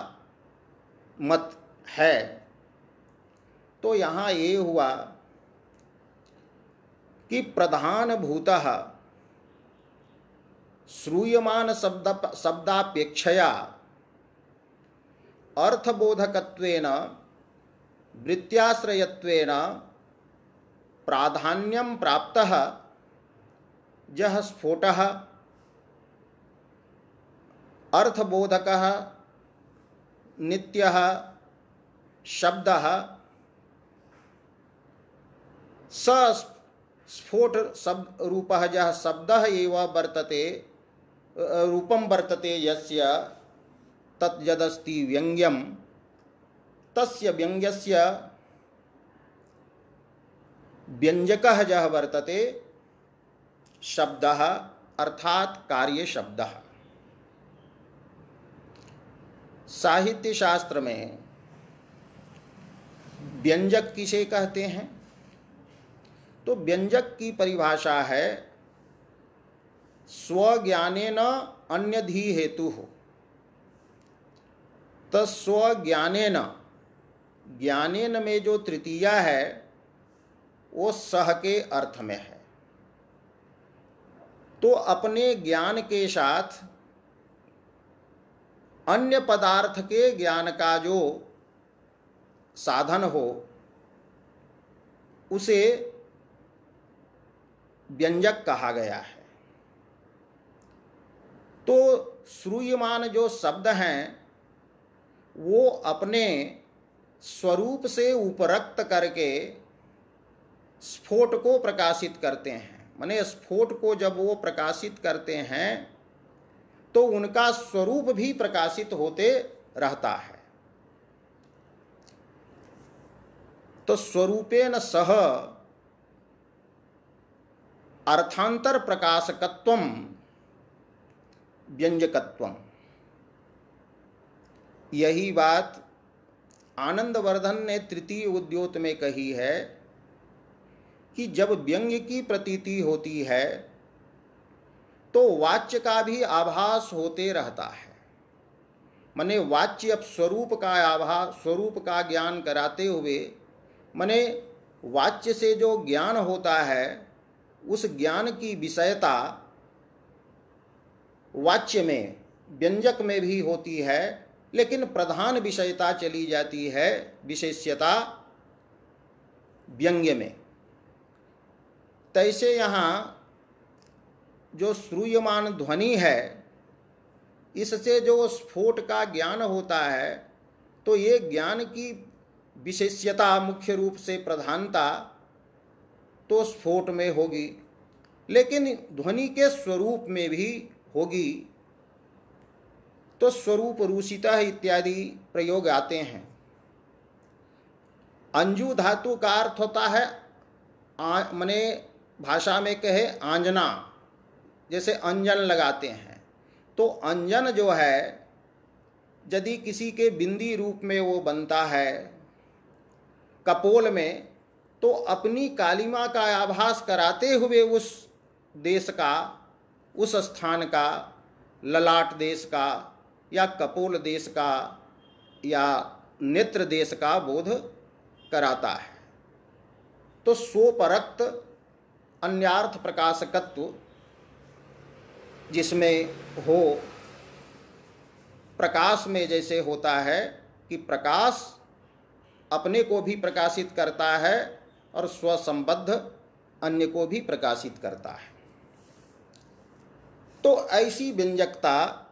मत है। तो यहाँ ये हुआ कि प्रधान भूतः श्रूयमान शब्दापेक्षया अर्थबोधकत्वेन वृत्त्याश्रयत्वेन प्राधान्यं प्राप्तः यः स्फोटः अर्थबोधकः नित्यः शब्दः स स्फोट शब्द रूपः यः शब्दः एव वर्तते, रूपं वर्तते यस्य तत् यदस्ति व्यंग्यम, तस्य व्यंग्यस्य व्यंजकः यः वर्तते शब्दः अर्थात कार्य शब्दः। साहित्य शास्त्र में व्यंजक किसे कहते हैं? तो व्यंजक की परिभाषा है स्वज्ञानेन अन्यधि हेतु हो। तो स्वज्ञानेन, ज्ञानेन में जो तृतीया है वो सह के अर्थ में है। तो अपने ज्ञान के साथ अन्य पदार्थ के ज्ञान का जो साधन हो उसे व्यंजक कहा गया है। तो श्रूयमान जो शब्द हैं वो अपने स्वरूप से उपरक्त करके स्फोट को प्रकाशित करते हैं। माने स्फोट को जब वो प्रकाशित करते हैं तो उनका स्वरूप भी प्रकाशित होते रहता है। तो स्वरूपेण सह अर्थांतर प्रकाशकत्वम व्यंजकत्वम। यही बात आनंदवर्धन ने तृतीय उद्योत में कही है कि जब व्यंग्य की प्रतीति होती है तो वाच्य का भी आभास होते रहता है। माने वाच्य अब स्वरूप का आभास, स्वरूप का ज्ञान कराते हुए, माने वाच्य से जो ज्ञान होता है उस ज्ञान की विषयता वाच्य में, व्यंजक में भी होती है। लेकिन प्रधान विषयता चली जाती है, विशेष्यता व्यंग्य में। तैसे यहाँ जो श्रूयमान ध्वनि है, इससे जो स्फोट का ज्ञान होता है, तो ये ज्ञान की विशेष्यता, मुख्य रूप से प्रधानता तो स्फोट में होगी, लेकिन ध्वनि के स्वरूप में भी होगी। तो स्वरूप रूषिता इत्यादि प्रयोग आते हैं। अंजु धातु का अर्थ होता है मने भाषा में कहे आंजना, जैसे अंजन लगाते हैं। तो अंजन जो है, यदि किसी के बिंदी रूप में वो बनता है कपोल में, तो अपनी कालिमा का आभास कराते हुए उस देश का, उस स्थान का, ललाट देश का या कपोल देश का या नेत्र देश का बोध कराता है। तो स्वपरक्त अन्यार्थ प्रकाशकत्व जिसमें हो, प्रकाश में जैसे होता है कि प्रकाश अपने को भी प्रकाशित करता है और स्वसंबद्ध अन्य को भी प्रकाशित करता है। तो ऐसी व्यंजकता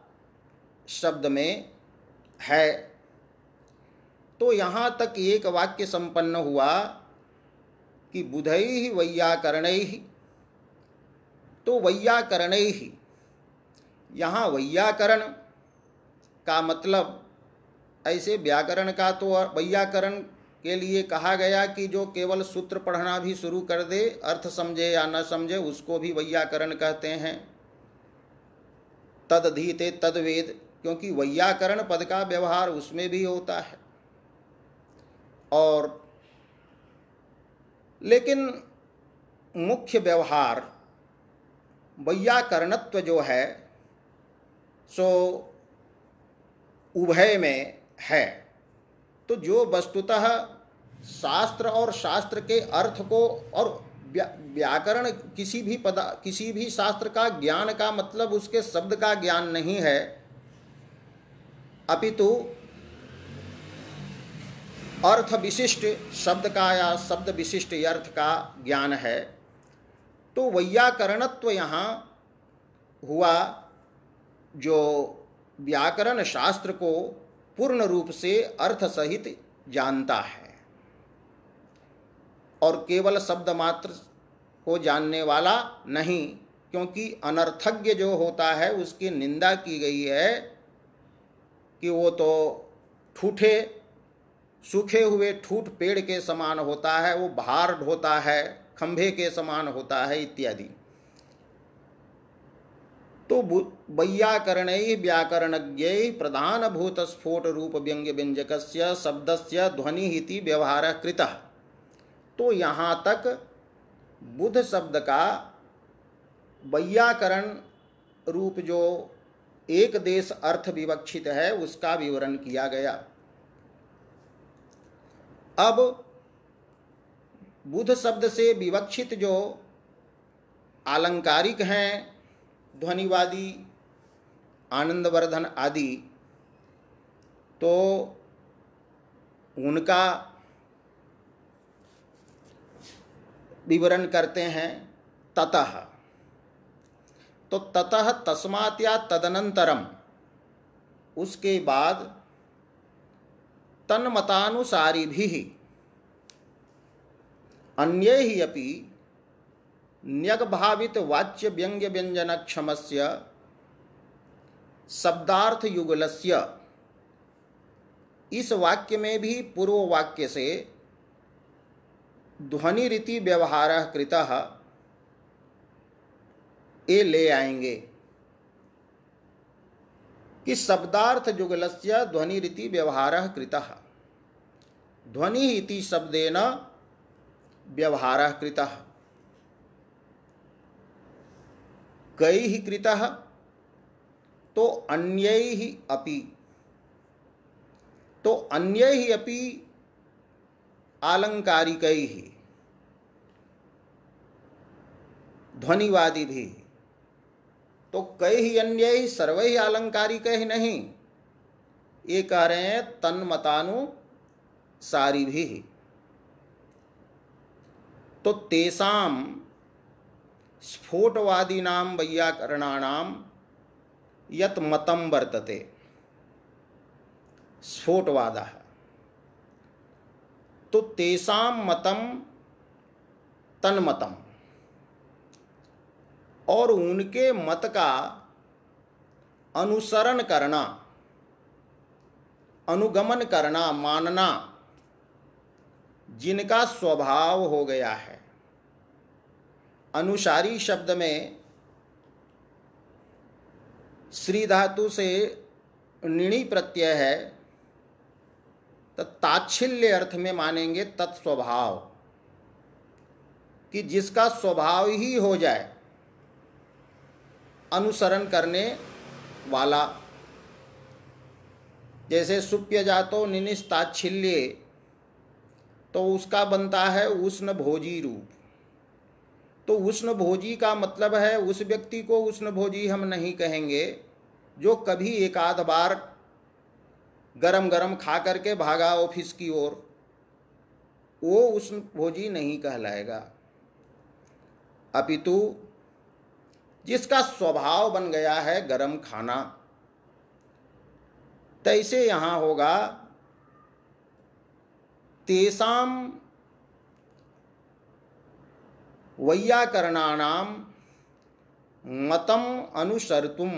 शब्द में है। तो यहाँ तक एक वाक्य संपन्न हुआ कि बुधैः वैयाकरणैः। तो वैयाकरणैः, यहाँ वैयाकरण का मतलब ऐसे व्याकरण का, तो वैयाकरण के लिए कहा गया कि जो केवल सूत्र पढ़ना भी शुरू कर दे, अर्थ समझे या न समझे, उसको भी वैयाकरण कहते हैं। तदधीते तद्वेद, क्योंकि वैयाकरण पद का व्यवहार उसमें भी होता है। और लेकिन मुख्य व्यवहार वैयाकरणत्व जो है सो उभय में है। तो जो वस्तुतः शास्त्र और शास्त्र के अर्थ को, और व्याकरण किसी भी शास्त्र का ज्ञान का मतलब उसके शब्द का ज्ञान नहीं है, अपितु अर्थ विशिष्ट शब्द का या शब्द विशिष्ट अर्थ का ज्ञान है। तो वैयाकरणत्व यहाँ हुआ जो व्याकरण शास्त्र को पूर्ण रूप से अर्थ सहित जानता है और केवल शब्द मात्र को जानने वाला नहीं, क्योंकि अनर्थज्ञ जो होता है उसकी निंदा की गई है कि वो तो ठूठे, सूखे हुए ठूठ पेड़ के समान होता है, वो भार ढोता है, खंभे के समान होता है इत्यादि। तो वैयाकरणैः व्याकरणज्ञैः प्रधानभूत स्फोट रूप व्यंग्य व्यंजकस्य शब्दस्य ध्वनिः इति व्यवहारः कृतः। तो यहाँ तक बुध शब्द का वैयाकरण रूप जो एक देश अर्थ विवक्षित है उसका विवरण किया गया। अब बुध शब्द से विवक्षित जो आलंकारिक हैं, ध्वनिवादी, आनंदवर्धन आदि, तो उनका विवरण करते हैं ततः। तो ततः तस्मात् या तदनंतरम, उसके बाद तन्मतानुसारिभिः अन्यैः अपि न्यग्भावित वाच्य व्यंग्य व्यंजन क्षमस्य शब्दार्थ युगलस्य, इस वाक्य में भी पूर्व वाक्य से ध्वनि रीति व्यवहारः कृतः ये ले आएंगे कि शब्दार्थ युगलस्य ध्वनि रीति व्यवहारः कृतः। ध्वनि इति शब्देन व्यवहारः कृतः। कैः कृतः? तो अन्यैः अपि। तो अन्यैः अपि आलंकारिकैः, ध्वनिवादी भी। तो कैः अन्यैः सर्वैः आलंकारिकैः नहीं, ये कह रहे हैं तन्मतानुसारिभिः। तो तेषां स्फोटवादीनां वैयाकरणानां यत् मतं वर्तते, स्फोटवादः, तो तेषां मतं तन्मतम्, और उनके मत का अनुसरण करना, अनुगमन करना, मानना जिनका स्वभाव हो गया है। अनुसारी शब्द में श्री धातु से णिनि प्रत्यय है, तो ताच्छिल्य अर्थ में मानेंगे तत्स्वभाव, कि जिसका स्वभाव ही हो जाए अनुसरण करने वाला। जैसे सुप्य जातो निनिस्ताच्छिल्ये, तो उसका बनता है उष्ण भोजी रूप। तो उष्ण भोजी का मतलब है, उस व्यक्ति को उष्ण भोजी हम नहीं कहेंगे जो कभी एक आध बार गरम गरम खा करके भागा ऑफिस की ओर, वो उष्ण भोजी नहीं कहलाएगा। अपितु जिसका स्वभाव बन गया है गरम खाना, तैसे यहाँ होगा तेषां वैयाकरणानां मतम अनुसर्तुम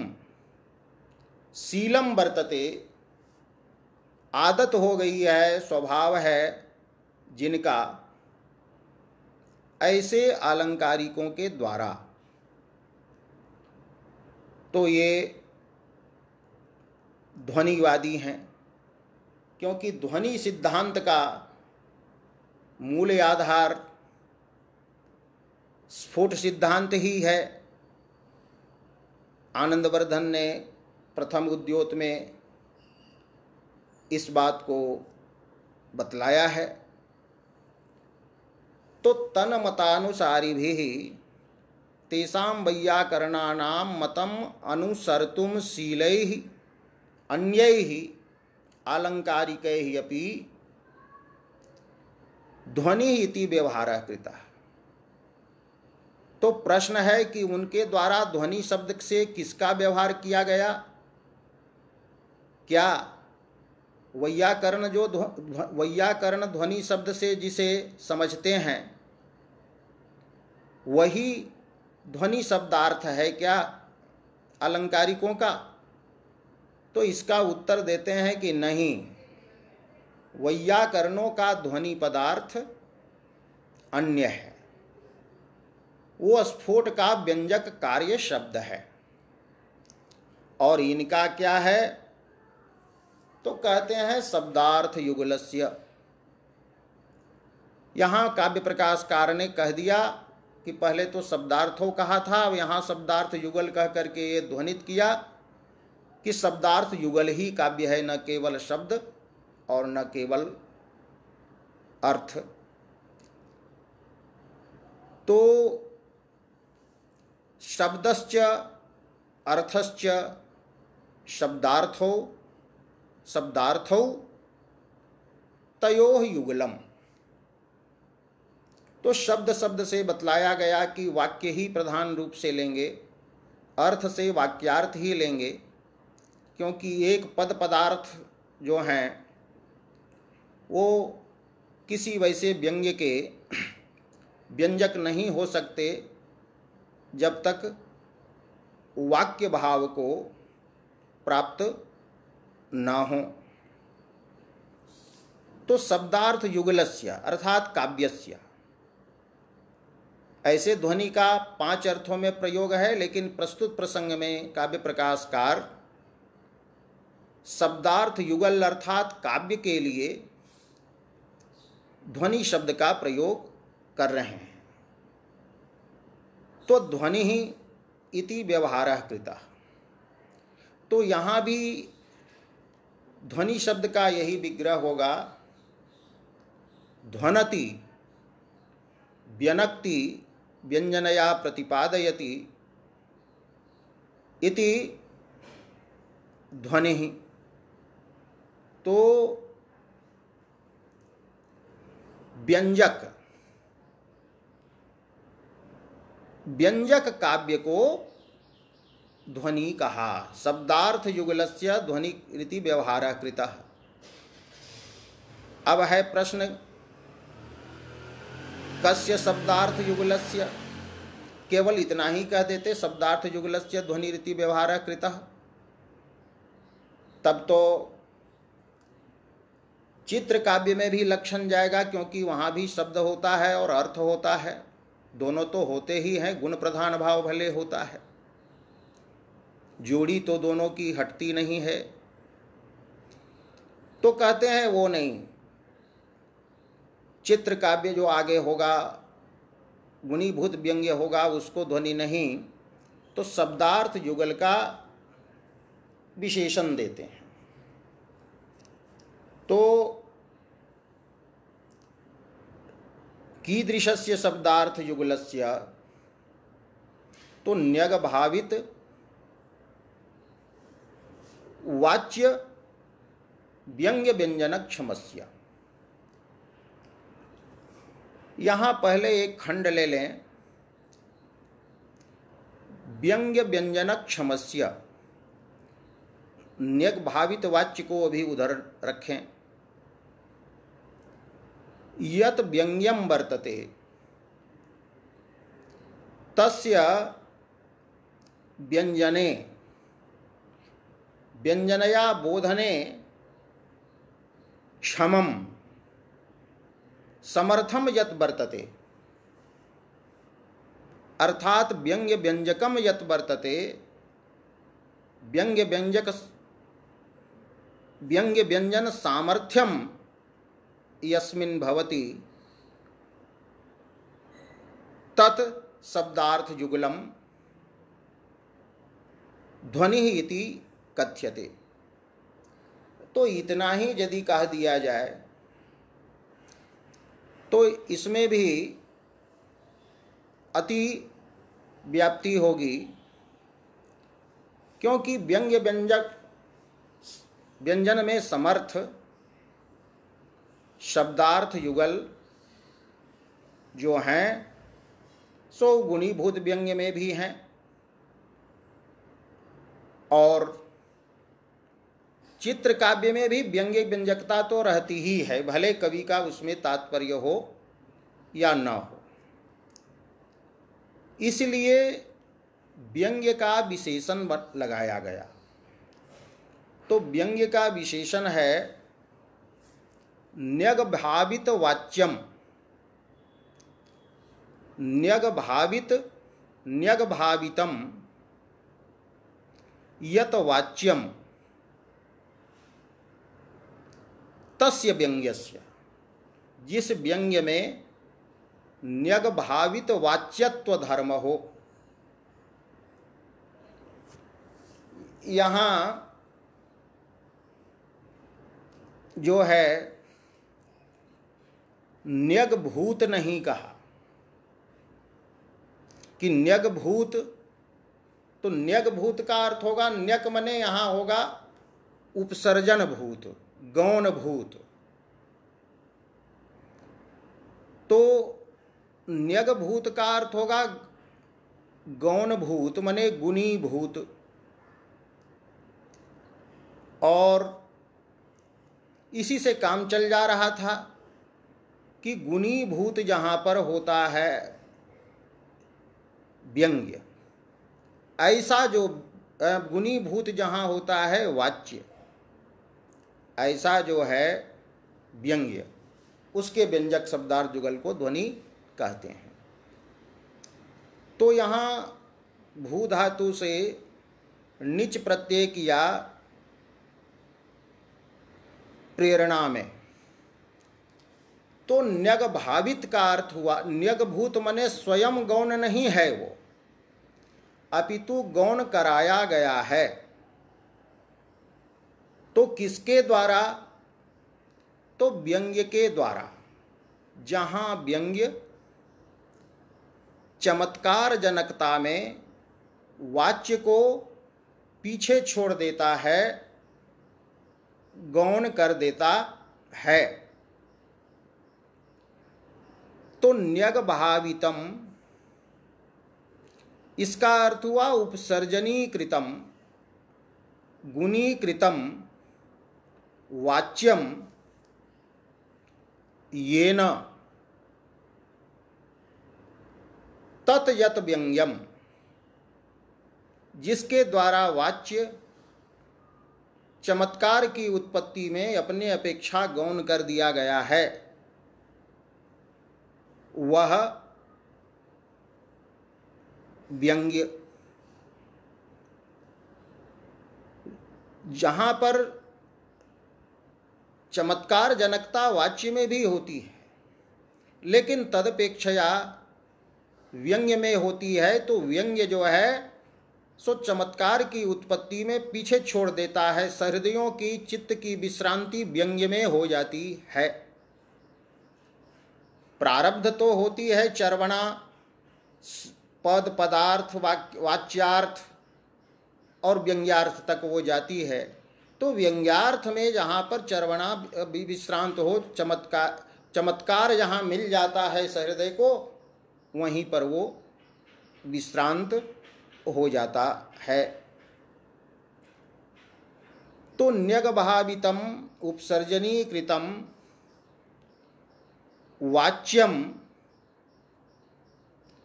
शीलम वर्तते, आदत हो गई है, स्वभाव है जिनका, ऐसे आलंकारिकों के द्वारा। तो ये ध्वनिवादी हैं, क्योंकि ध्वनि सिद्धांत का मूल आधार स्फोट सिद्धांत ही है। आनंदवर्धन ने प्रथम उद्योत में इस बात को बतलाया है। तो तन्मतानुसारिभिः तेषां वैयाकरणानां मतम अनुसर्तुं शीलैः अन्यैः आलंकारिकैः अपि ध्वनि इति व्यवहारः कृतः। तो प्रश्न है कि उनके द्वारा ध्वनि शब्द से किसका व्यवहार किया गया? क्या वैयाकरण जो वैयाकरण ध्वनि शब्द से जिसे समझते हैं वही ध्वनि शब्दार्थ है क्या अलंकारिकों का? तो इसका उत्तर देते हैं कि नहीं, वैयाकरणों का ध्वनि पदार्थ अन्य है, वो स्फोट का व्यंजक कार्य शब्द है। और इनका क्या है? तो कहते हैं शब्दार्थ युगलस्य। यहाँ काव्य प्रकाशकार ने कह दिया कि पहले तो शब्दार्थों कहा था, अब यहाँ शब्दार्थ युगल कह करके ये ध्वनित किया कि शब्दार्थ युगल ही काव्य है, न केवल शब्द और न केवल अर्थ। तो शब्दश्च अर्थश्च शब्दार्थो शब्दार्थौ तयोः युगलम। तो शब्द शब्द से बतलाया गया कि वाक्य ही प्रधान रूप से लेंगे, अर्थ से वाक्यार्थ ही लेंगे, क्योंकि एक पद पदार्थ जो हैं वो किसी वैसे व्यंग्य के व्यंजक नहीं हो सकते जब तक वाक्य भाव को प्राप्त ना हो। तो शब्दार्थ युगलस्य अर्थात काव्यस्य, ऐसे ध्वनि का 5 अर्थों में प्रयोग है, लेकिन प्रस्तुत प्रसंग में काव्य प्रकाशकार शब्दार्थ युगल अर्थात काव्य के लिए ध्वनि शब्द का प्रयोग कर रहे हैं। तो ध्वनि ही इति व्यवहारः कृतः। तो यहाँ भी ध्वनि शब्द का यही विग्रह होगा, ध्वनति व्यनक्ति व्यंजनया प्रतिपादयति इति ध्वनि। तो व्यंजक काव्य को ध्वनि कहा। शब्दार्थ युगलस्य ध्वनि रीति व्यवहारः कृतः। अब है प्रश्न, कस्य शब्दार्थ युगलस्य, केवल इतना ही कह देते शब्दार्थ युगलस्य ध्वनि रीति व्यवहारः कृतः, तब तो चित्र काव्य में भी लक्षण जाएगा, क्योंकि वहाँ भी शब्द होता है और अर्थ होता है, दोनों तो होते ही हैं। गुण प्रधान भाव भले होता है, जोड़ी तो दोनों की हटती नहीं है। तो कहते हैं वो नहीं, चित्र काव्य जो आगे होगा गुणीभूत व्यंग्य होगा उसको ध्वनि नहीं, तो शब्दार्थ युगल का विशेषण देते हैं। तो कीदृशस्य शब्दार्थ युगलस्य, तो न्यग भावित वाच्य व्यंग्य व्यंजनक क्षमस्य। यहां पहले एक खंड ले लें, व्यंग्य व्यंजनक क्षमस्य, न्यग भावित वाच्य को अभी उधर रखें। यत व्यंग्यम वर्तते तस्य व्यंजने व्यंजनया बोधने क्षमम समर्थम यत वर्तते, अर्थात व्यंग्य व्यंजकम यत वर्तते, व्यंग्य व्यंजन सामर्थ्यम यस्मिन् भवति तत् शब्दार्थ युगलम ध्वनि इति कथ्यते। तो इतना ही यदि कह दिया जाए तो इसमें भी अति व्याप्ति होगी, क्योंकि व्यंग्य व्यंजन में समर्थ शब्दार्थ युगल जो हैं सो गुणीभूत व्यंग्य में भी हैं, और चित्र काव्य में भी व्यंग्य व्यंजकता तो रहती ही है, भले कवि का उसमें तात्पर्य हो या न हो। इसलिए व्यंग्य का विशेषण लगाया गया। तो व्यंग्य का विशेषण है न्यग भावित वाच्यम, न्यग भावितम यत वाच्यम तस्य व्यंग्यस्य, जिस व्यंग्य में न्यग भावित वाच्यत्व धर्म हो। यहाँ जो है न्यग भूत नहीं कहा कि न्यग भूत, तो न्यग भूत का अर्थ होगा, न्यक मने यहाँ होगा उपसर्जन भूत, गौण भूत। तो न्यग भूत का अर्थ होगा गौण भूत मने गुणी भूत, और इसी से काम चल जा रहा था कि गुणी भूत जहाँ पर होता है व्यंग्य, ऐसा जो गुणी भूत जहाँ होता है वाच्य, ऐसा जो है व्यंग्य, उसके व्यंजक शब्दार्थ युगल को ध्वनि कहते हैं। तो यहाँ भू धातु से निच प्रत्यय किया प्रेरणा में, तो न्यग भावित का अर्थ हुआ, न्यग भूत मने स्वयं गौण नहीं है वो, अपितु गौण कराया गया है। तो किसके द्वारा? तो व्यंग्य के द्वारा। जहां व्यंग्य चमत्कार जनकता में वाच्य को पीछे छोड़ देता है, गौण कर देता है। तो न्यग भावितम, इसका अर्थ हुआ उपसर्जनीकृतम गुणीकृतम वाच्यम येन तत् यत व्यंग्यम, जिसके द्वारा वाच्य चमत्कार की उत्पत्ति में अपने अपेक्षा गौण कर दिया गया है, वह व्यंग्य। जहाँ पर चमत्कार जनकता वाच्य में भी होती है, लेकिन तदपेक्षया व्यंग्य में होती है, तो व्यंग्य जो है सो चमत्कार की उत्पत्ति में पीछे छोड़ देता है। सहृदयों की चित्त की विश्रांति व्यंग्य में हो जाती है। प्रारब्ध तो होती है चर्वणा, पद पदार्थ वाच्यार्थ और व्यंग्यार्थ तक वो जाती है। तो व्यंग्यार्थ में जहाँ पर चर्वणा विश्रांत हो, चमत्कार जहाँ मिल जाता है सहृदय को, वहीं पर वो विश्रांत हो जाता है। तो न्यगभावितम उपसर्जनीकृतम वाच्यम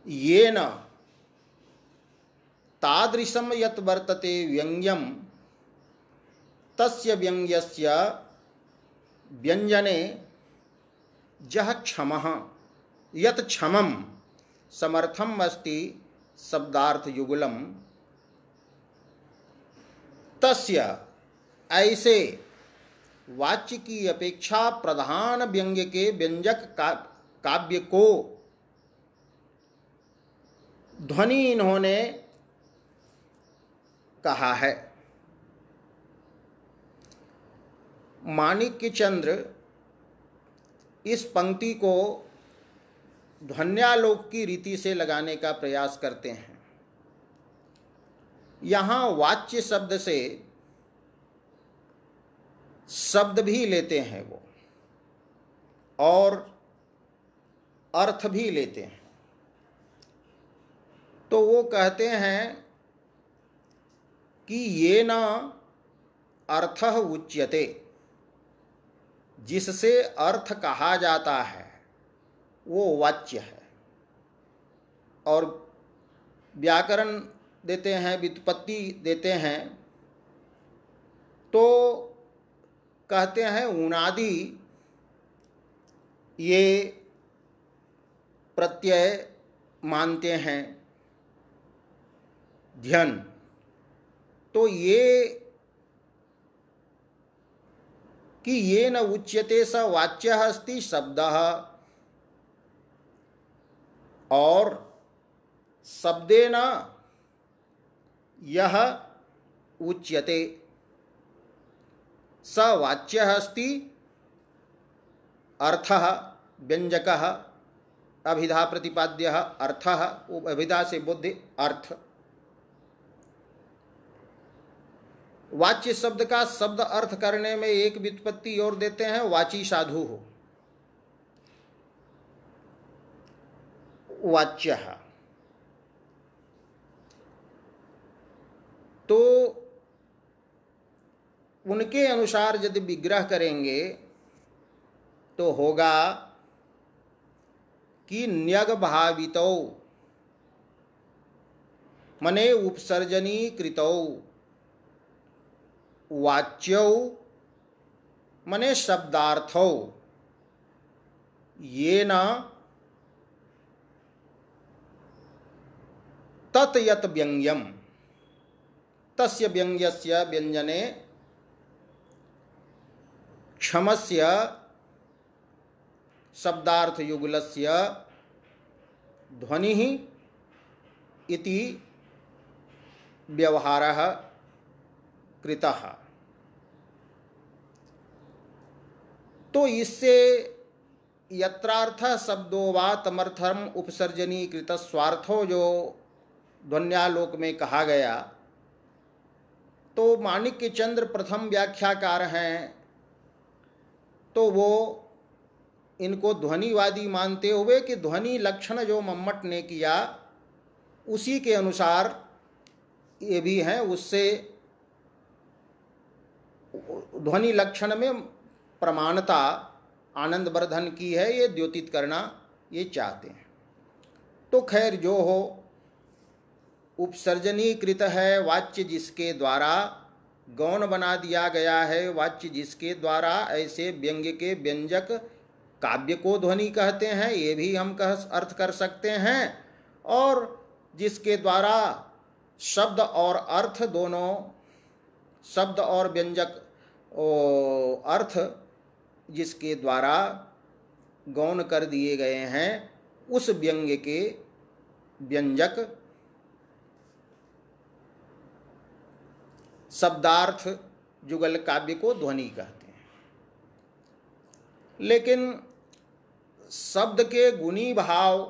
येन तादृशम यत् वर्तते व्यंग्यम तस्य व्यंग्यस्य व्यंजने जह क्षमः यत् क्षमम समर्थम अस्ति शब्दार्थ युगलम, तस्य ऐसे वाच्य की अपेक्षा प्रधान व्यंग्य के व्यंजक काव्य को ध्वनि इन्होंने कहा है। माणिक्य चंद्र इस पंक्ति को ध्वन्यालोक की रीति से लगाने का प्रयास करते हैं। यहाँ वाच्य शब्द से शब्द भी लेते हैं वो, और अर्थ भी लेते हैं। तो वो कहते हैं कि ये न अर्थः उच्यते, जिससे अर्थ कहा जाता है वो वाच्य है। और व्याकरण देते हैं, व्युत्पत्ति देते हैं, तो कहते हैं उणादि ये प्रत्यय मानते हैं ध्यन। तो ये कि ये न उच्यते स वाच्यः अस्ति शब्दः, और शब्देन यह उच्यते स वाच्यः अस्ति अर्थः व्यंजकः अभिधा प्रतिपाद्यः अर्थः, अभिधा से बुद्धि अर्थ। वाच्य शब्द का शब्द अर्थ करने में एक व्युत्पत्ति और देते हैं, वाची साधु हो, वाच्य। तो उनके अनुसार यदि विग्रह करेंगे तो होगा कि न्यग भावितौ मने उपसर्जनी कृतौ, वाच्यौ मने शब्दार्थौ, ये न तत् यत् व्यंग्यम तस्य व्यंग्यस्य व्यंजने क्षमस्य शब्दार्थ युगलस्य ध्वनिः इति व्यवहारः कृतः। तो इससे यत्रार्थ शब्दो वा तमर्थम उपसर्जनी कृत स्वार्थो जो ध्वन्यालोक में कहा गया, तो माणिक्य चंद्र प्रथम व्याख्याकार हैं तो वो इनको ध्वनिवादी मानते हुए कि ध्वनि लक्षण जो मम्मट ने किया उसी के अनुसार ये भी हैं, उससे ध्वनि लक्षण में प्रमाणता आनंद वर्धन की है, ये द्योतित करना ये चाहते हैं। तो खैर जो हो, उपसर्जनीकृत है वाच्य जिसके द्वारा गौण बना दिया गया है, वाच्य जिसके द्वारा ऐसे व्यंग्य के व्यंजक काव्य को ध्वनि कहते हैं, ये भी हम अर्थ कर सकते हैं। और जिसके द्वारा शब्द और अर्थ दोनों, शब्द और व्यंजक अर्थ जिसके द्वारा गौण कर दिए गए हैं, उस व्यंग्य के व्यंजक शब्दार्थ जुगल काव्य को ध्वनि कहते हैं। लेकिन शब्द के गुणी भाव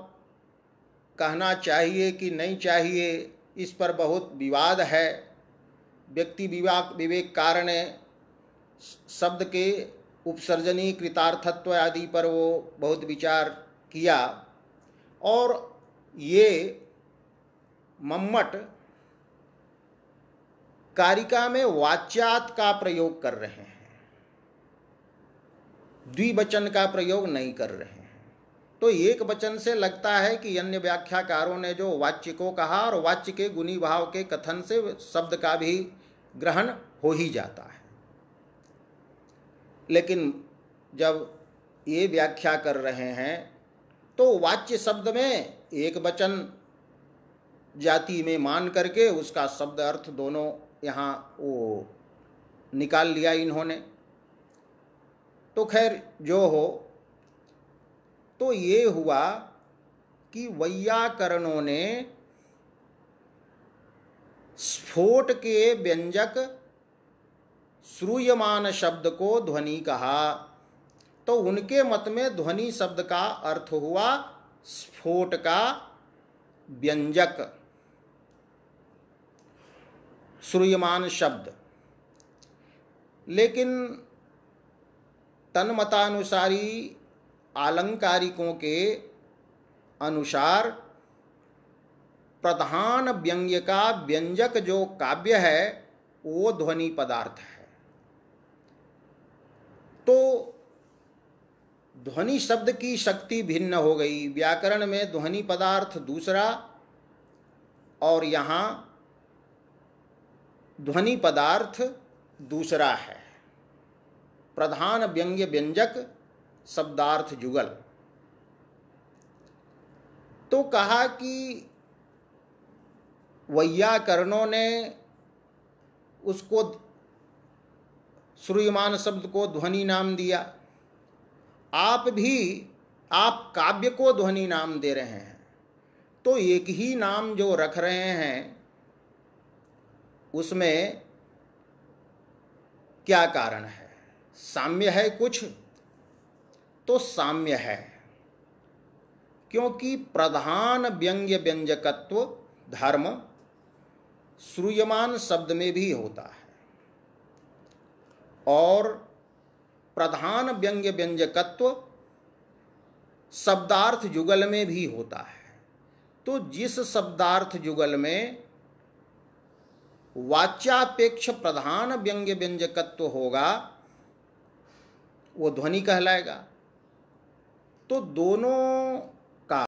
कहना चाहिए कि नहीं चाहिए, इस पर बहुत विवाद है। व्यक्ति विवेक कारण शब्द के उपसर्जनी कृतार्थत्व आदि पर वो बहुत विचार किया, और ये मम्मट कारिका में वाच्यात का प्रयोग कर रहे हैं, द्विवचन का प्रयोग नहीं कर रहे हैं। तो एक वचन से लगता है कि अन्य व्याख्याकारों ने जो वाच्य को कहा, और वाच्य के गुणी भाव के कथन से शब्द का भी ग्रहण हो ही जाता है। लेकिन जब ये व्याख्या कर रहे हैं तो वाच्य शब्द में एक वचन जाति में मान करके उसका शब्द अर्थ दोनों यहाँ वो निकाल लिया इन्होंने। तो खैर जो हो, तो ये हुआ कि वैयाकरणों ने स्फोट के व्यंजक श्रूयमान शब्द को ध्वनि कहा। तो उनके मत में ध्वनि शब्द का अर्थ हुआ स्फोट का व्यंजक, श्रूयमान शब्द। लेकिन तन्मतानुसारी आलंकारिकों के अनुसार प्रधान व्यंग्य का व्यंजक जो काव्य है वो ध्वनि पदार्थ है। तो ध्वनि शब्द की शक्ति भिन्न हो गई। व्याकरण में ध्वनि पदार्थ दूसरा और यहाँ ध्वनि पदार्थ दूसरा है। प्रधान व्यंग्य व्यंजक शब्दार्थ जुगल। तो कहा कि वैयाकरणों ने उसको श्रूयमान शब्द को ध्वनि नाम दिया, आप काव्य को ध्वनि नाम दे रहे हैं। तो एक ही नाम जो रख रहे हैं उसमें क्या कारण है? साम्य है कुछ? तो साम्य है, क्योंकि प्रधान व्यंग्य व्यंजकत्व धर्म श्रूयमान शब्द में भी होता है और प्रधान व्यंग्य व्यंजकत्व शब्दार्थ जुगल में भी होता है। तो जिस शब्दार्थ जुगल में वाच्यापेक्ष प्रधान व्यंग्य व्यंजकत्व होगा वो ध्वनि कहलाएगा। तो दोनों